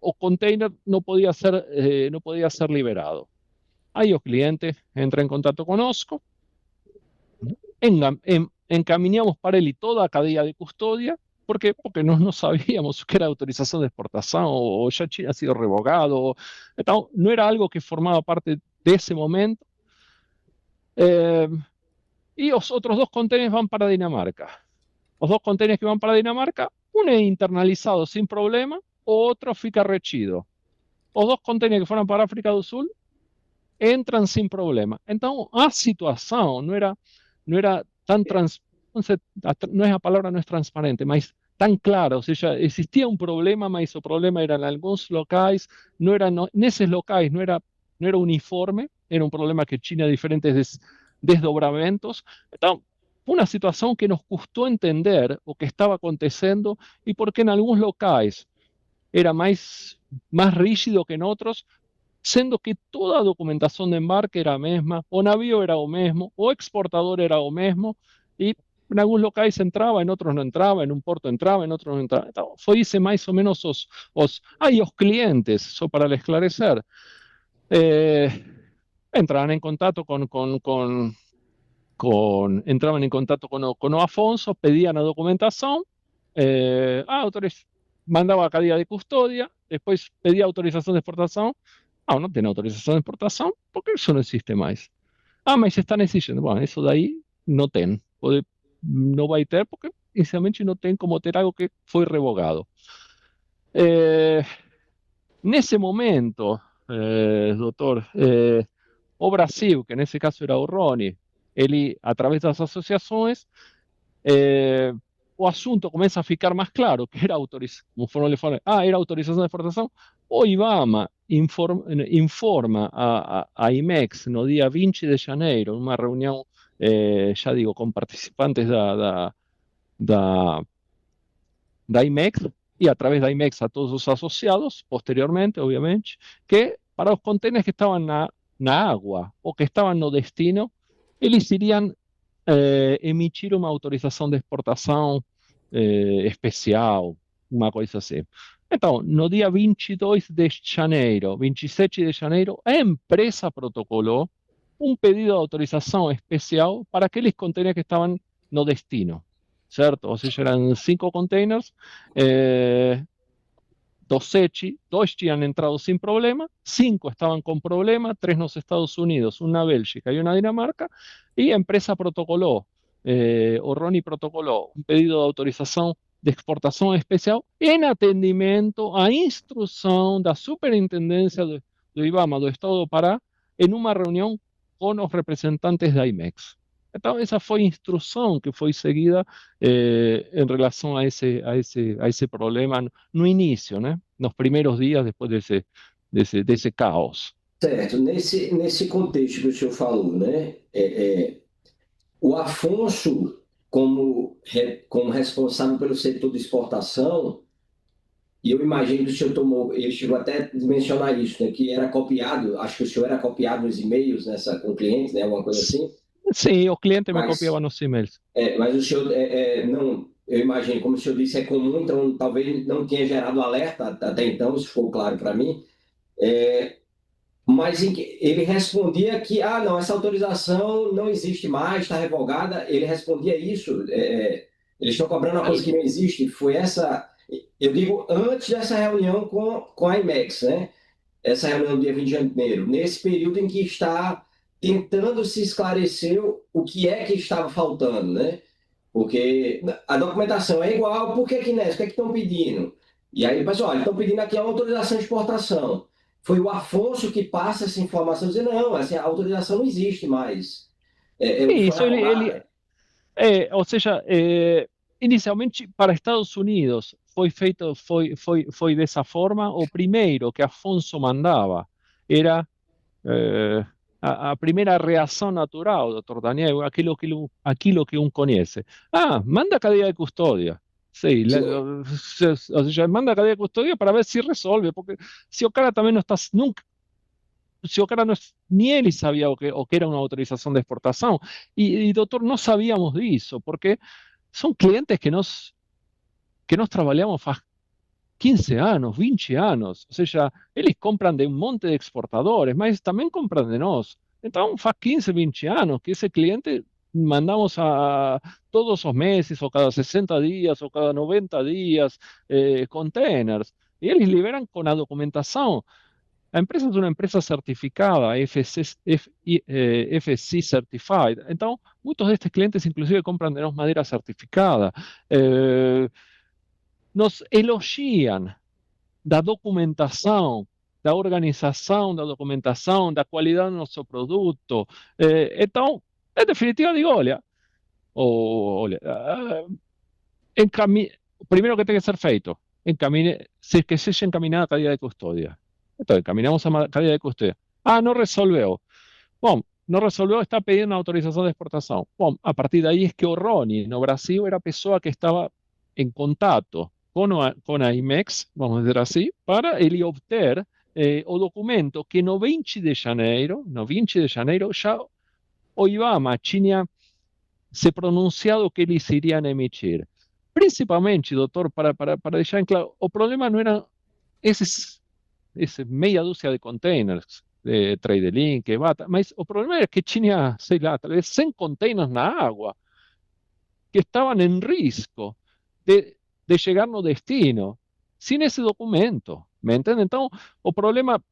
o container não podia ser liberado. Aí o cliente entra em contato conosco, encaminamos para él y toda a cadeia de custodia. ¿Por qué? Porque no sabíamos que era autorización de exportación o ya tinha sido revogado. Entonces, no era algo que formaba parte de ese momento. Y los otros 2 containers van para Dinamarca. Los 2 containers que van para Dinamarca, uno es internalizado sin problema, o otro fica retido. Los 2 containers que fueron para África do Sul entran sin problema. Entonces, a situación no era tan no es la palabra, no es transparente, mas tan clara. O sea, existía un problema, mas o problema era en algunos locais, en esos locais no era uniforme, era un problema que tinha diferentes desdobramentos. Entonces, fue una situación que nos costó entender o que estaba acontecendo y porque en algunos locais era más rígido que en otros, sendo que toda a documentação de embarque era a mesma, o navio era o mesmo, o exportador era o mesmo, e em alguns locais entrava, em outros não entrava, em um porto entrava, em outros não entrava. Então, foi isso mais ou menos os clientes, só para lhe esclarecer, entravam em contato entravam em contato com o Afonso, pediam a documentação, autores, mandava a cadeia de custódia, depois pedia autorização de exportação. No tem autorização de exportação, porque isso não existe mais. Mas estão exigindo. Bom, isso daí não tem. Não vai ter, porque, inicialmente, não tem como ter algo que foi revogado. Nesse momento, doutor, o Brasil, que nesse caso era o Rony, ele, através das associações, o assunto começa a ficar mais claro, que era era autorização de exportação. O IBAMA informa a IMEX no dia 20 de janeiro, numa reunião, já digo, com participantes da IMEX, e através da IMEX a todos os associados, posteriormente, obviamente, que para os contêineres que estavam na água ou que estavam no destino, eles iriam emitir uma autorização de exportação especial, uma coisa assim. Então, no dia 22 de janeiro, 27 de janeiro, a empresa protocolou um pedido de autorização especial para aqueles containers que estavam no destino, certo? Ou seja, eram 5 containers, dos 7, 2 tinham entrado sem problema, 5 estavam com problema, 3 nos Estados Unidos, 1 na Bélgica e 1 na Dinamarca, e a empresa protocolou, o Rony protocolou um pedido de autorização de exportação especial em atendimento à instrução da Superintendência do IBAMA do Estado do Pará em uma reunião com os representantes da IMEX. Então, essa foi a instrução que foi seguida em relação a esse problema no início, né? Nos primeiros dias depois desse caos. Certo. Nesse contexto que o senhor falou, né? O Afonso, como responsável pelo setor de exportação, e eu imagino que o senhor ele chegou até a mencionar isso, né? Que era copiado, acho que o senhor era copiado nos e-mails com o cliente, né? Alguma coisa assim? Sim, o cliente me copiava nos e-mails. Mas o senhor, não, eu imagino, como o senhor disse, é comum, então talvez não tenha gerado alerta até então, isso ficou claro para mim. Mas ele respondia que, não, essa autorização não existe mais, está revogada. Ele respondia isso, eles estão cobrando uma coisa que não existe. Foi essa, eu digo, antes dessa reunião com a IMEX, né? Essa reunião do dia 20 de janeiro, nesse período em que está tentando se esclarecer o que é que estava faltando, né? Porque a documentação é igual, por que que nessa? O que é que estão pedindo? E aí, pessoal, olha, estão pedindo aqui a autorização de exportação. Foi o Afonso que passa essa informação, dizendo, não, essa autorização não existe mais. Foi Isso, anulada. ou seja, inicialmente para Estados Unidos foi dessa forma. O primeiro que Afonso mandava era a primeira reação natural, doutor Daniel, aquilo que um conhece. Ah, manda a cadeia de custódia. Sí, Sim. o sea, manda a cadeia de custódia para ver se resolve, porque se o cara também não está, nunca, se o cara no, ni él sabía o que era una autorización de exportación. Doctor, no sabíamos de eso, porque son clientes que nos trabajamos hace 15 años, 20 años. O sea, ellos compran de un monte de exportadores, mas también compran de nos. Entonces, hace 15, 20 años que ese cliente mandamos a todos los meses, o cada 60 días, o cada 90 días, containers. Y ellos liberan con la documentación. La empresa es una empresa certificada, FSC Certified. Entonces, muchos de estos clientes inclusive compran de nos madera certificada. Eh, Nos elogian da documentação, da organização da documentação, da qualidade do nosso produto. Então, em definitiva, digo, olha, o primeiro que tem que ser feito, que seja encaminada a cadeia de custódia. Então, encaminamos a cadeia de custódia. Ah, não resolveu. Bom, não resolveu, está pedindo autorização de exportação. Bom, a partir daí é que o Rony, no Brasil, era a pessoa que estava em contato com a IMEX, vamos dizer assim, para ele obter o documento que no 20 de janeiro, já o IBAMA tinha se pronunciado que eles iriam emitir. Principalmente, doutor, para deixar em claro, o problema não era esse meia dúzia de containers de TradeLink, Bata, mas o problema era que tinha, sei lá, talvez 100 containers na água que estavam em risco de chegar no destino sem esse documento, me entende? Então, o problema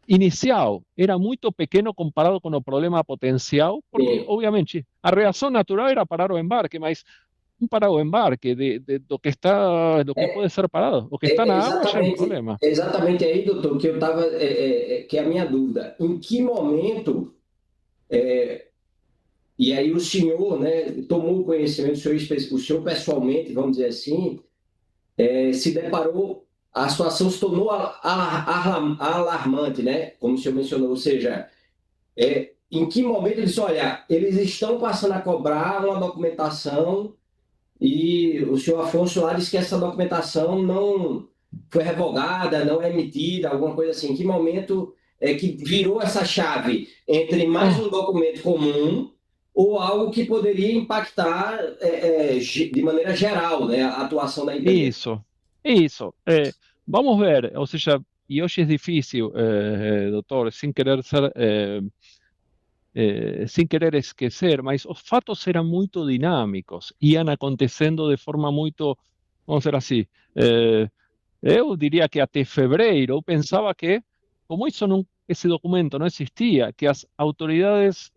inicial era muito pequeno comparado com o problema potencial, porque, Sim. obviamente, a reação natural era parar o embarque, mas um parar o embarque do que está, do que É, pode ser parado, o que está na água já é um problema. exatamente aí, doutor, que eu estava, que é a minha dúvida. Em que momento, e aí o senhor, né, tomou conhecimento, o senhor pessoalmente, vamos dizer assim, se deparou, a situação se tornou alarmante, né? Como o senhor mencionou, ou seja, em que momento ele disse, olha, eles estão passando a cobrar uma documentação e o senhor Afonso lá disse que essa documentação não foi revogada, não é emitida, alguma coisa assim. Em que momento é que virou essa chave entre mais um Oh, documento comum ou algo que poderia impactar de maneira geral, né, a atuação da empresa? isso. Vamos ver, ou seja, e hoje é difícil, doutor, sem querer esquecer, mas os fatos eram muito dinâmicos, iam acontecendo de forma muito, vamos dizer assim, eu diria que até fevereiro, eu pensava que, como esse documento não existia, que as autoridades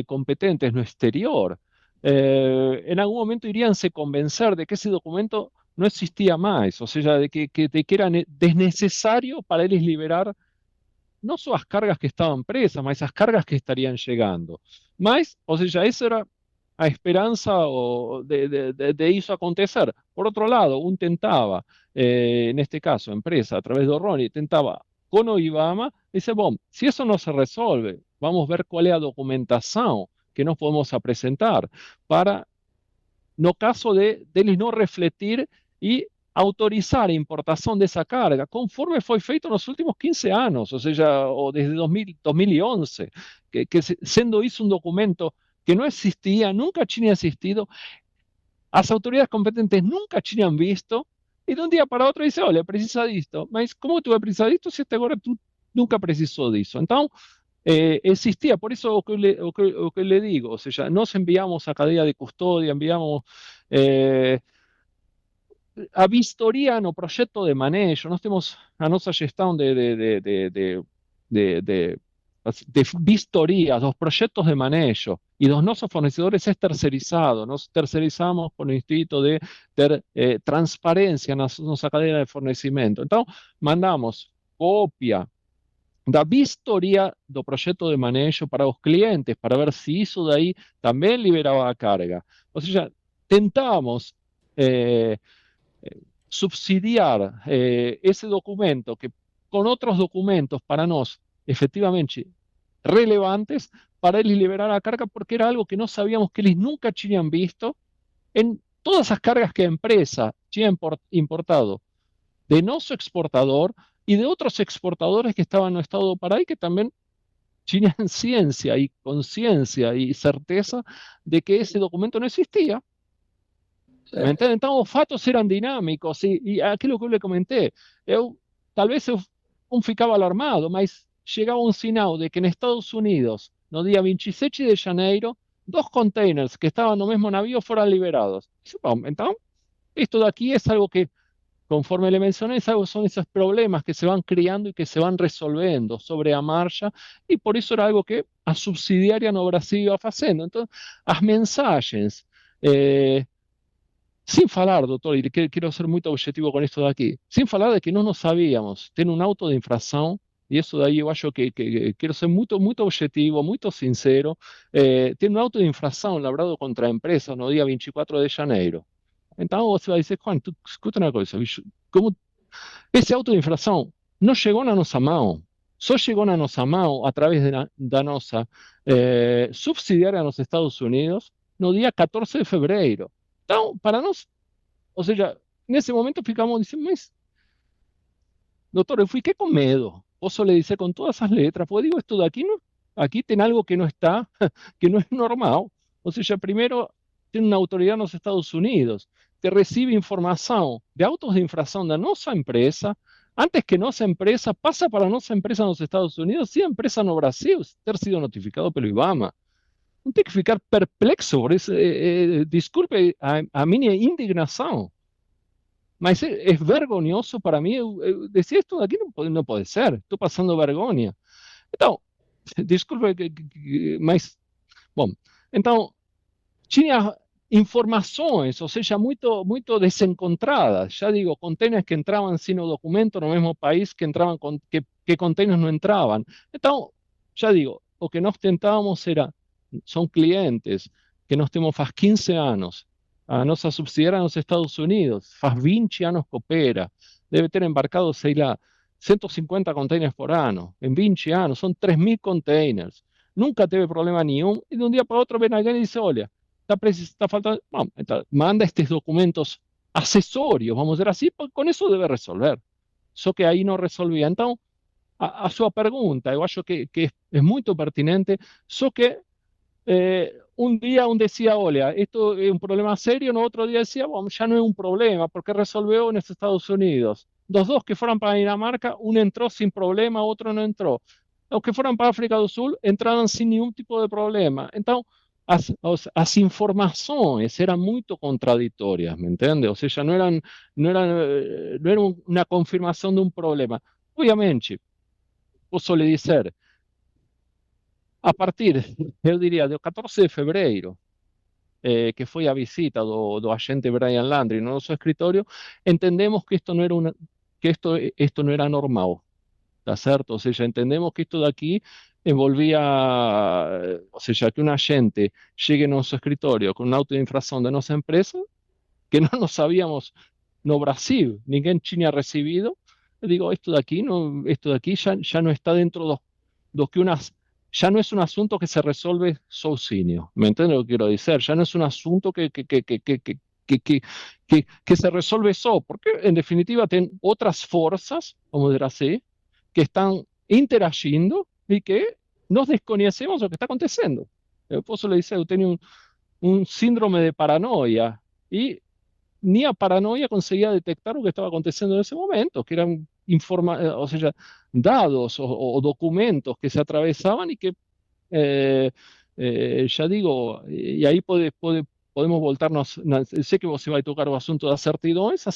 competentes no exterior, em algum momento iriam se convencer de que esse documento não existia mais, ou seja, de que era desnecessário para eles liberar não só as cargas que estavam presas, mas as cargas que estariam chegando. Mas, ou seja, essa era a esperança de isso acontecer. Por outro lado, um tentava, neste caso, a empresa, a través do Rony, tentava com o IBAMA, disse, bom, se isso não se resolve, vamos ver qual é a documentação que nós podemos apresentar para, no caso de eles não refletir e autorizar a importação dessa carga, conforme foi feito nos últimos 15 anos, ou seja, ou desde 2011, sendo isso um documento que não existia, nunca tinha existido, as autoridades competentes nunca tinham visto, e de um dia para outro diz, olha, precisa disto, mas como tu vai precisar disto se até agora tu nunca precisou disso? Então, existia, por isso o que eu lhe digo, ou seja, nós enviamos a cadeia de custódia, enviamos a vistoria no projeto de manejo, nós temos a nossa gestão de de vistoria dos proyectos de manejo y dos nossos fornecedores es tercerizado. Nos tercerizamos por el Instituto de Transparencia na nossa cadeia de fornecimento. Então, mandamos cópia da vistoria do projeto de manejo para os clientes, para ver se isso daí também liberava a carga. Ou seja, tentamos subsidiar ese documento que con otros documentos para nos efectivamente relevantes para eles liberar a carga, porque era algo que no sabíamos, que eles nunca tinham visto en todas as cargas que a empresa tinha importado de nosso exportador y de otros exportadores que estaban no estado do Pará y que también tenían ciencia y conciencia y certeza de que ese documento no existía. Então, os fatos eram dinâmicos e aquilo que eu lhe comentei, talvez eu ficava alarmado, mas chegava um sinal de que nos Estados Unidos, no dia 27 de janeiro, 2 containers que estavam no mesmo navio foram liberados. Então, isto daqui é algo que, conforme le mencioné, son esos problemas que se van criando y que se van resolviendo sobre a marcha, y por eso era algo que a subsidiaria no Brasil iba haciendo. Entonces, as mensagens, sin falar, doutor, e quiero ser muito objetivo com esto daqui, sin falar de que não nos sabíamos, tem um auto de infração, e isso daí eu acho que quero ser muito objetivo, muito sincero, tem um auto de infração labrado contra a empresa no dia 24 de janeiro. Então você vai dizer, Juan, escuta uma coisa, bicho, como esse auto de infração não chegou na nossa mão, só chegou na nossa mão através da nossa subsidiária nos Estados Unidos no dia 14 de fevereiro. Então, para nós, ou seja, nesse momento ficamos dizendo, mas, doutor, eu fiquei com medo. Posso lhe dizer com todas as letras, porque digo, isto daqui, aqui tem algo que não está, que não é normal. Ou seja, primeiro, tem uma autoridade nos Estados Unidos que recebe informação de autos de infração da nossa empresa, antes que nossa empresa passa para a nossa empresa nos Estados Unidos e a empresa no Brasil ter sido notificado pelo IBAMA. Não tem que ficar perplexo por isso. Desculpe a minha indignação, mas é vergonhoso para mim. Eu decir, isto daqui não pode ser, estou passando vergonha. Então, desculpe, mas, bom, então, tinha informações, ou seja, muito desencontradas. Já digo, containers que entravam sem o documento no mesmo país que entravam, que containers não entravam. Então, já digo, o que nós tentávamos era, são clientes que nós temos faz 15 anos, a nossa subsidiária nos Estados Unidos, faz 20 anos que opera, deve ter embarcado, sei lá, 150 containers por ano, em 20 anos, são 3.000 containers, nunca teve problema nenhum, e de um dia para outro vem alguém e diz, olha, está faltando, bom, então, manda estes documentos acessórios, vamos dizer assim, porque com isso deve resolver, só que aí não resolvia. Então, a sua pergunta, eu acho que é muito pertinente, só que un día decía, olha, esto es un problema serio, no otro día decía, bueno, ya no es un problema, porque resolvió en los Estados Unidos. Los dos que fueron para Dinamarca, uno entró sin problema, otro no entró. Los que fueron para África do Sul entraron sin ningún tipo de problema. Entonces, as informações eram muito contraditórias, me entende? Ou seja, não era uma confirmação de um problema. Obviamente, posso lhe dizer, a partir, eu diria, do 14 de fevereiro, que foi a visita do agente Brian Landry no nosso escritório, entendemos que isto não era isto não era normal, tá certo? Ou seja, entendemos que isto daqui envolvia, ou seja, que um agente chegue no nosso escritório com um auto de infração da nossa empresa, que não nos sabíamos no Brasil, ninguém tinha recebido. Eu digo, isto daqui já não está dentro do que ya no es un asunto que se resuelve sozinho, ¿me entiendes lo que quiero decir? Ya no es un asunto que se resuelve solo, porque en definitiva tienen otras fuerzas, vamos a decir así, que están interagindo y que nos desconocemos lo que está aconteciendo. Eu posso lhe dizer, eu tenho un síndrome de paranoia y ni a paranoia conseguía detectar lo que estaba aconteciendo en ese momento, que eran o sea, dados o documentos que se atravesaban y que, ya digo, y ahí podemos voltarnos, sé que você vai tocar o assunto das certidões,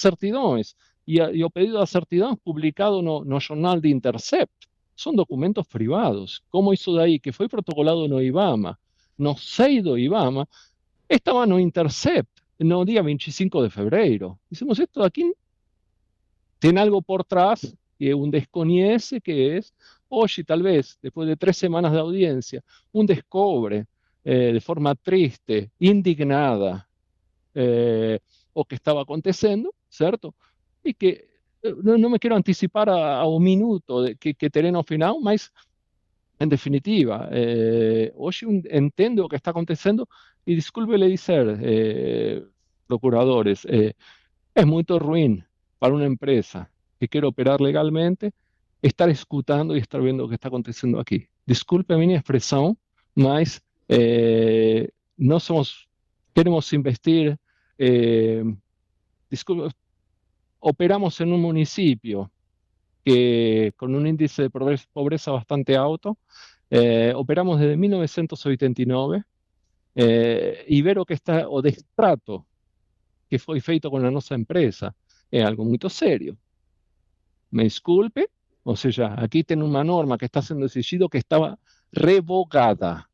e o pedido de certidões publicado no jornal de Intercept, son documentos privados. Como isso daí, que foi protocolado no IBAMA, no SEI do IBAMA, estava no Intercept, no dia 25 de fevereiro. Dizemos, esto aqui tem algo por trás que un desconhece, que es, oye, tal vez, después de 3 semanas de audiencia, un descobre de forma triste, indignada, o que estava acontecendo, certo? E que não me quero antecipar ao minuto que terei no final, mas, em definitiva, hoje entendo o que está acontecendo e, desculpe lhe dizer, procuradores, é muito ruim para uma empresa que quer operar legalmente estar escutando e estar vendo o que está acontecendo aqui. Desculpe a minha expressão, mas nós queremos investir, desculpe, operamos em um município que com um índice de pobreza bastante alto, operamos desde 1989, e ver o destrato que foi feito com a nossa empresa é algo muito sério. Me disculpe, ou seja, aqui tem uma norma que está sendo exigido que estava revogada,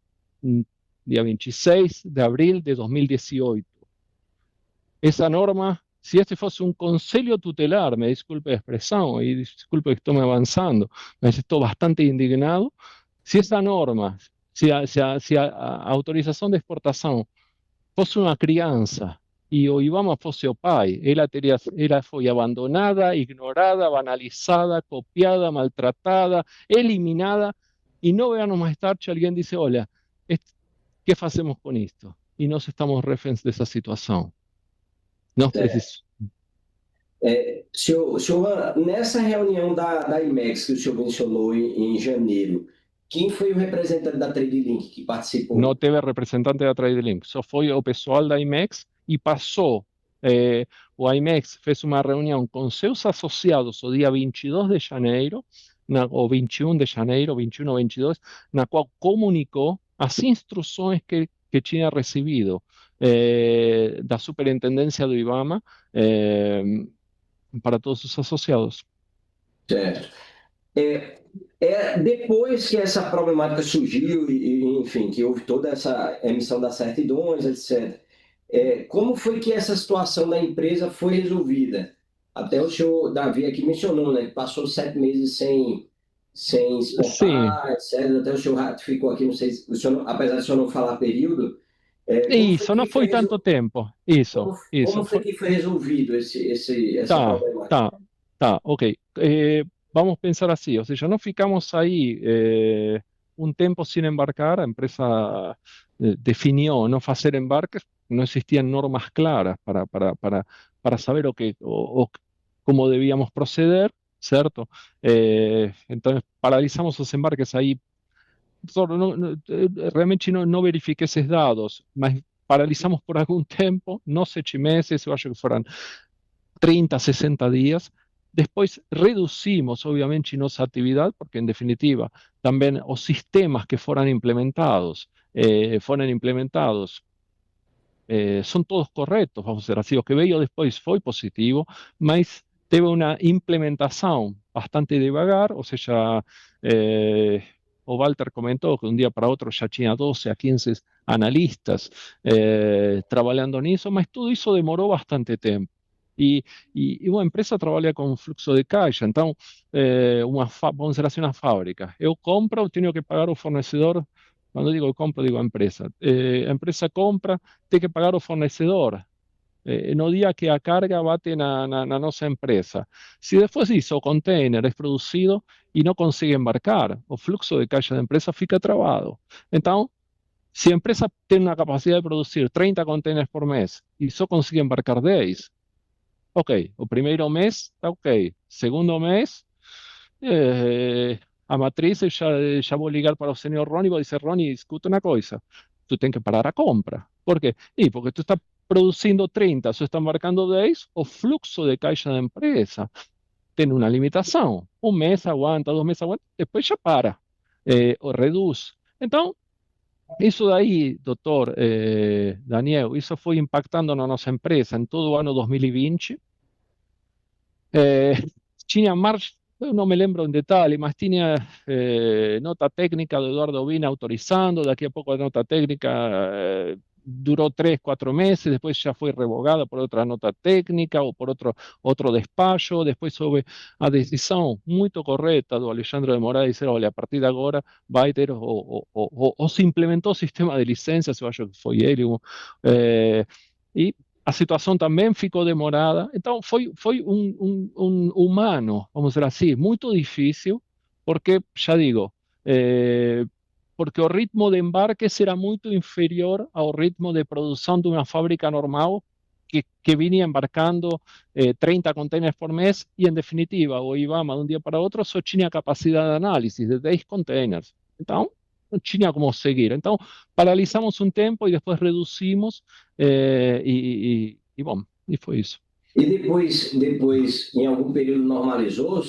dia 26 de abril de 2018. Essa norma, se este fosse um conselho tutelar, me desculpe a expressão, e desculpe que estou me avançando, mas estou bastante indignado, se essa norma, se a autorização de exportação fosse uma criança e o IBAMA fosse o pai, ela foi abandonada, ignorada, banalizada, copiada, maltratada, eliminada, e 9 anos mais tarde alguém disse, olha, que fazemos com isto? E nós estamos reféns dessa situação. Nós precisamos... Senhor, nessa reunião da IMEX que o senhor mencionou em janeiro, quem foi o representante da TradeLink que participou? Não teve representante da TradeLink, só foi o pessoal da IMEX e passou. O IMEX fez uma reunião com seus associados o dia 22 de janeiro, ou 21 de janeiro, 21 ou 22, na qual comunicou as instruções que tinha recebido da superintendência do IBAMA para todos os associados. Certo. Depois que essa problemática surgiu, enfim, que houve toda essa emissão das certidões, etc., como foi que essa situação da empresa foi resolvida? Até o senhor Davi aqui mencionou, né, que passou 7 meses sem exportar, etc. Até o senhor ratificou aqui, não sei se o senhor, apesar de o senhor não falar período. Isso, não foi tanto tempo. Isso. Como foi que foi resolvido essa problemática? Tá, ok. Vamos pensar assim, ou seja, não ficamos aí um tempo sem embarcar, a empresa definiu não fazer embarques, não existiam normas claras para saber como debíamos proceder, certo? Então, paralisamos os embarques aí. Realmente não verifiquei esses dados, mas paralisamos por algum tempo, não 7 meses, eu acho que foram 30, 60 dias. Depois reduzimos, obviamente, nossa atividade, porque, em definitiva, também os sistemas que foram implementados são todos corretos, vamos dizer assim. O que veio depois foi positivo, mas teve uma implementação bastante devagar, ou seja, o Walter comentou que de um dia para outro já tinha 12 a 15 analistas trabalhando nisso, mas tudo isso demorou bastante tempo. E uma empresa trabalha com fluxo de caixa, então, vamos dizer assim, uma fábrica. Eu compro, eu tenho que pagar o fornecedor. Quando digo eu compro, digo a empresa. A empresa compra, tem que pagar o fornecedor no dia que a carga bate na nossa empresa. Se depois disso o container é produzido e não consegue embarcar, o fluxo de caixa da empresa fica travado. Então, se a empresa tem uma capacidade de produzir 30 containers por mês e só consegue embarcar 10, ok, o primeiro mês está ok. Segundo mês, a matriz, já vou ligar para o senhor Rony e vou dizer, Rony, escuta uma coisa, tu tem que parar a compra. Por quê? Porque tu está produzindo 30, só está embarcando 10, o fluxo de caixa da empresa tem uma limitação. Um mês aguanta, 2 meses aguanta, depois já para, ou reduz. Então, isso daí, doutor Daniel, isso foi impactando na nossa empresa em todo o ano 2020. Tinha eu não me lembro em detalhe, mas tinha nota técnica do Eduardo Vina autorizando, daqui a pouco a nota técnica duró 3, 4 meses, después ya fue revogada por otra nota técnica ou por outro despacho, depois houve a decisão muito correta do Alexandre de Moraes dizer, olha, a partir de agora vai ter, ou se implementou o sistema de licenças, eu acho que foi ele, e a situação também ficou demorada. Então, foi um humano, vamos dizer assim, muito difícil, porque, já digo, porque o ritmo de embarque será muito inferior ao ritmo de produção de uma fábrica normal que vinha embarcando 30 containers por mês e, em definitiva, o IBAMA, de um dia para outro, só tinha capacidade de análise de 10 containers. Então, não tinha como seguir. Então, paralisamos um tempo e depois reduzimos bom, e foi isso. E depois, em algum período, normalizou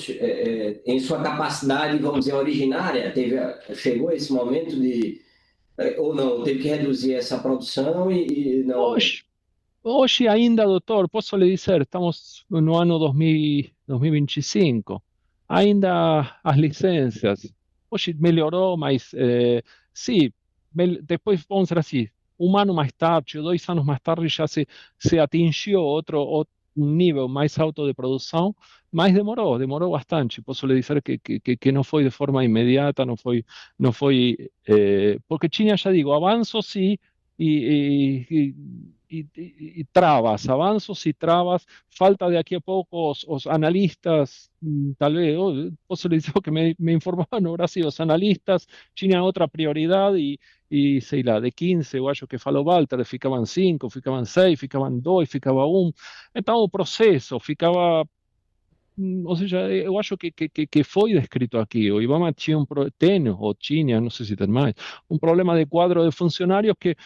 em sua capacidade, vamos dizer, originária? Chegou esse momento de... Ou não, teve que reduzir essa produção e não... Hoje ainda, doutor, posso lhe dizer, estamos no ano 2025, ainda as licenças, hoje melhorou, mas sim, depois vamos dizer assim, um ano mais tarde, 2 anos mais tarde, já se atingiu outro nível mais alto de produção, mas demorou bastante. Posso lhe dizer que não foi de forma imediata, não foi porque tinha, já digo, avanços e travas, avanços e travas, falta de aqui a pouco os analistas, talvez, posso lhe dizer que me informavam no Brasil, os analistas tinham outra prioridade sei lá, de 15, eu acho que falou Walter, ficavam 5, ficavam 6, ficavam 2, ficava 1. Então o processo ficava, ou seja, eu acho que foi descrito aqui. O IBAMA tinha ou tinha, não sei se tem mais, um problema de quadro de funcionários que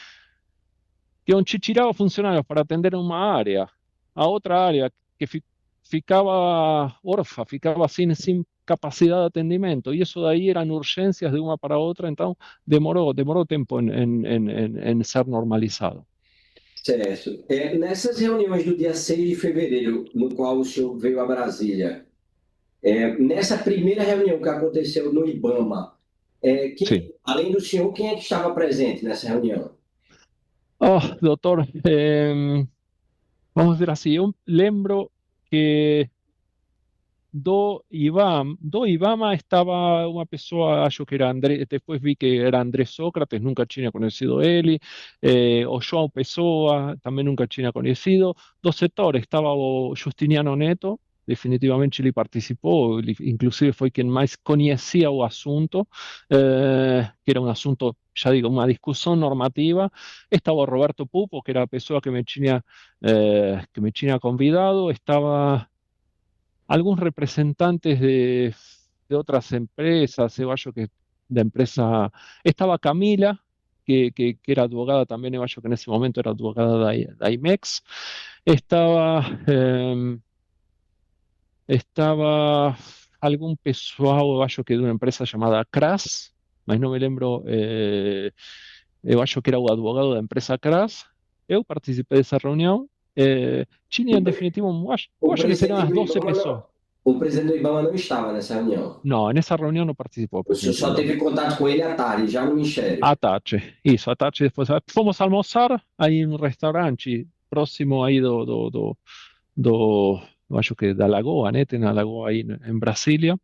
onde tirava funcionários para atender uma área, a outra área que ficava órfã, ficava sem capacidade de atendimento. E isso daí eram urgências de uma para outra, então demorou tempo em ser normalizado. Certo. Nessas reuniões do dia 6 de fevereiro, no qual o senhor veio a Brasília, nessa primeira reunião que aconteceu no IBAMA, além do senhor, quem é que estava presente nessa reunião? Oh, doutor, vamos dizer assim, eu lembro que do IBAMA estava uma pessoa, acho que era André, depois vi que era André Sócrates, nunca tinha conhecido ele, o João Pessoa, também nunca tinha conhecido. Do setor estava o Justiniano Neto, definitivamente ele participou, ele, inclusive foi quem mais conhecia o assunto, que era um assunto, já digo, uma discussão normativa. Estava o Roberto Pupo, que era a pessoa que me tinha convidado, estava algunos representantes de otras empresas, yo creo que la empresa, estaba Camila, que era abogada también, yo creo que en ese momento era abogada de IMEX, estaba algún pessoal, yo creo que de una empresa llamada CRAS, mas no me lembro, yo creo que era o advogado da empresa CRAS, eu participei dessa reunião, tinha em definitivo, eu acho que seriam as 12 pessoas. O presidente do IBAMA não estava nessa reunião? Não, nessa reunião não participou. O senhor só teve contato com ele à tarde, já no Ministério? À tarde, isso, à tarde depois. Fomos almoçar aí em um restaurante próximo aí eu acho que da Lagoa, né? Tem a Lagoa aí em Brasília.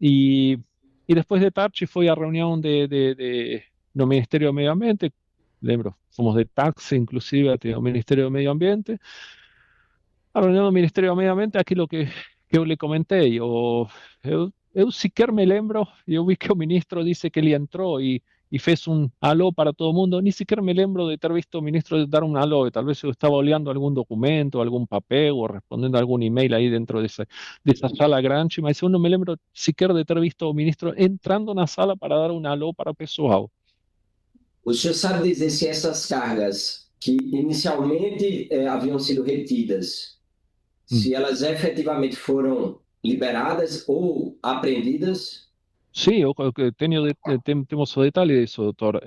E depois de tarde foi a reunião do Ministério do Meio Ambiente. Lembro, fomos de táxi, inclusive, até o Ministério do Meio Ambiente. A reunião do Ministério do Meio Ambiente, aquilo que eu lhe comentei. Eu sequer me lembro, eu vi que o ministro disse que ele entrou e fez um alô para todo mundo, nem sequer me lembro de ter visto o ministro dar um alô, talvez eu estava olhando algum documento, algum papel, ou respondendo algum e-mail aí dentro dessa sala grande, mas eu não me lembro sequer de ter visto o ministro entrando na sala para dar um alô para o pessoal. O senhor sabe dizer se essas cargas que inicialmente haviam sido retidas, se elas efetivamente foram liberadas ou apreendidas? Sim, eu temos o detalhe disso, doutor.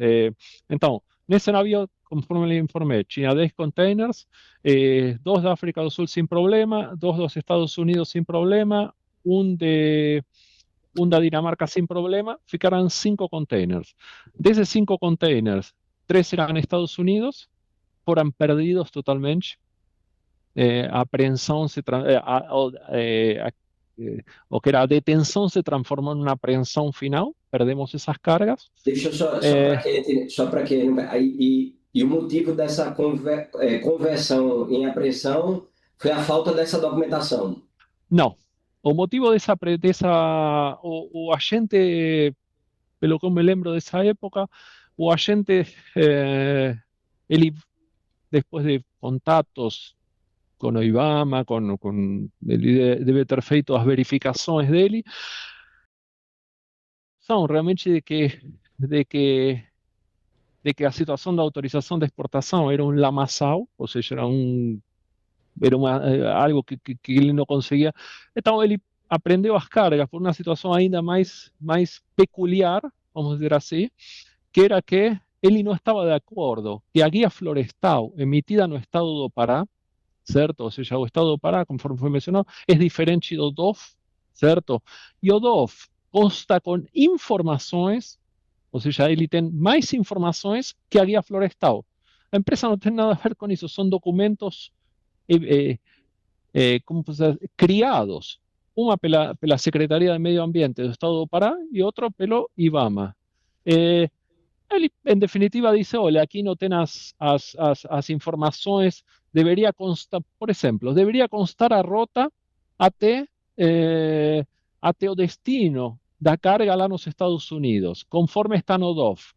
Então, nesse navio, conforme lhe informei, tinha 10 containers, 2 da África do Sul sem problema, 2 dos Estados Unidos sem problema, un da Dinamarca sin problema, ficaram 5 containers. Desses 5 containers, 3 eram Estados Unidos, foram perdidos totalmente. A apreensão o que era a detenção se transformou em uma apreensão final, perdemos essas cargas. Deixa eu só para que e o motivo dessa conversão em apreensão foi a falta dessa documentação? Não. O motivo o agente, pelo que eu me lembro dessa época, o agente, ele, depois de contatos com o IBAMA, ele deve ter feito as verificações dele, são realmente de que a situação da autorização de exportação era um lamaçal, ou seja, algo que ele não conseguia. Então, ele aprendeu as cargas por uma situação ainda mais peculiar, vamos dizer assim, que era que ele não estava de acordo que a guia florestal emitida no estado do Pará, certo? Ou seja, o estado do Pará, conforme foi mencionado, é diferente do DOF, certo? E o DOF consta com informações, ou seja, ele tem mais informações que a guia florestal. A empresa não tem nada a ver com isso, são documentos criados, uma pela Secretaria de Medio Ambiente do Estado do Pará e outro pelo IBAMA. Ele, em definitiva, diz: olha, aqui não tem as informações, deveria constar, por exemplo, deveria constar a rota até o destino da carga lá nos Estados Unidos, conforme está no DOF.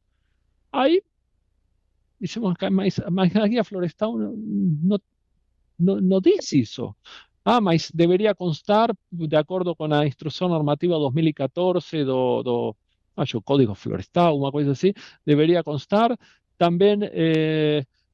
Aí, dizemos, mas a guia florestal não diz isso. Mas deveria constar, de acordo com a Instrução Normativa 2014 do Código Florestal, uma coisa assim, deveria constar. Também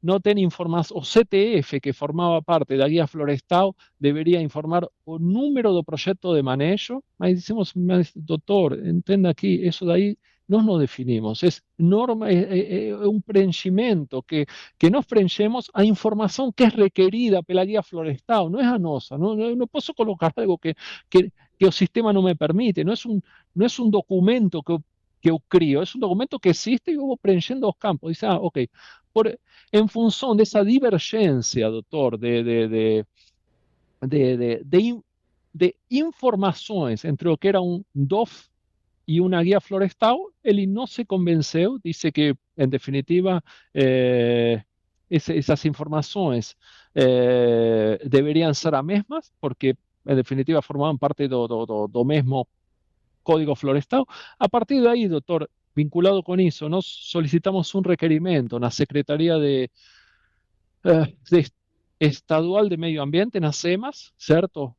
não tem informação, o CTF, que formava parte da guia florestal, deveria informar o número do projeto de manejo, mas dizemos: mas, doutor, entenda aqui, isso daí nós não definimos, é norma, é um preenchimento que nós preenchemos a informação que é requerida pela guia florestal, não é a nossa. Não posso colocar algo que o sistema não me permite, não é um documento que eu crio, é um documento que existe e eu vou preenchendo os campos. Dice: ok, em função dessa divergência, doutor, de informações entre o que era um DOF e uma guia florestal, ele não se convenceu, disse que, em definitiva, essas informações deveriam ser as mesmas, porque, em definitiva, formavam parte do mesmo Código Florestal. A partir daí, doutor, vinculado com isso, nós solicitamos um requerimento na Secretaria Estadual de Medio Ambiente, na SEMAS, certo?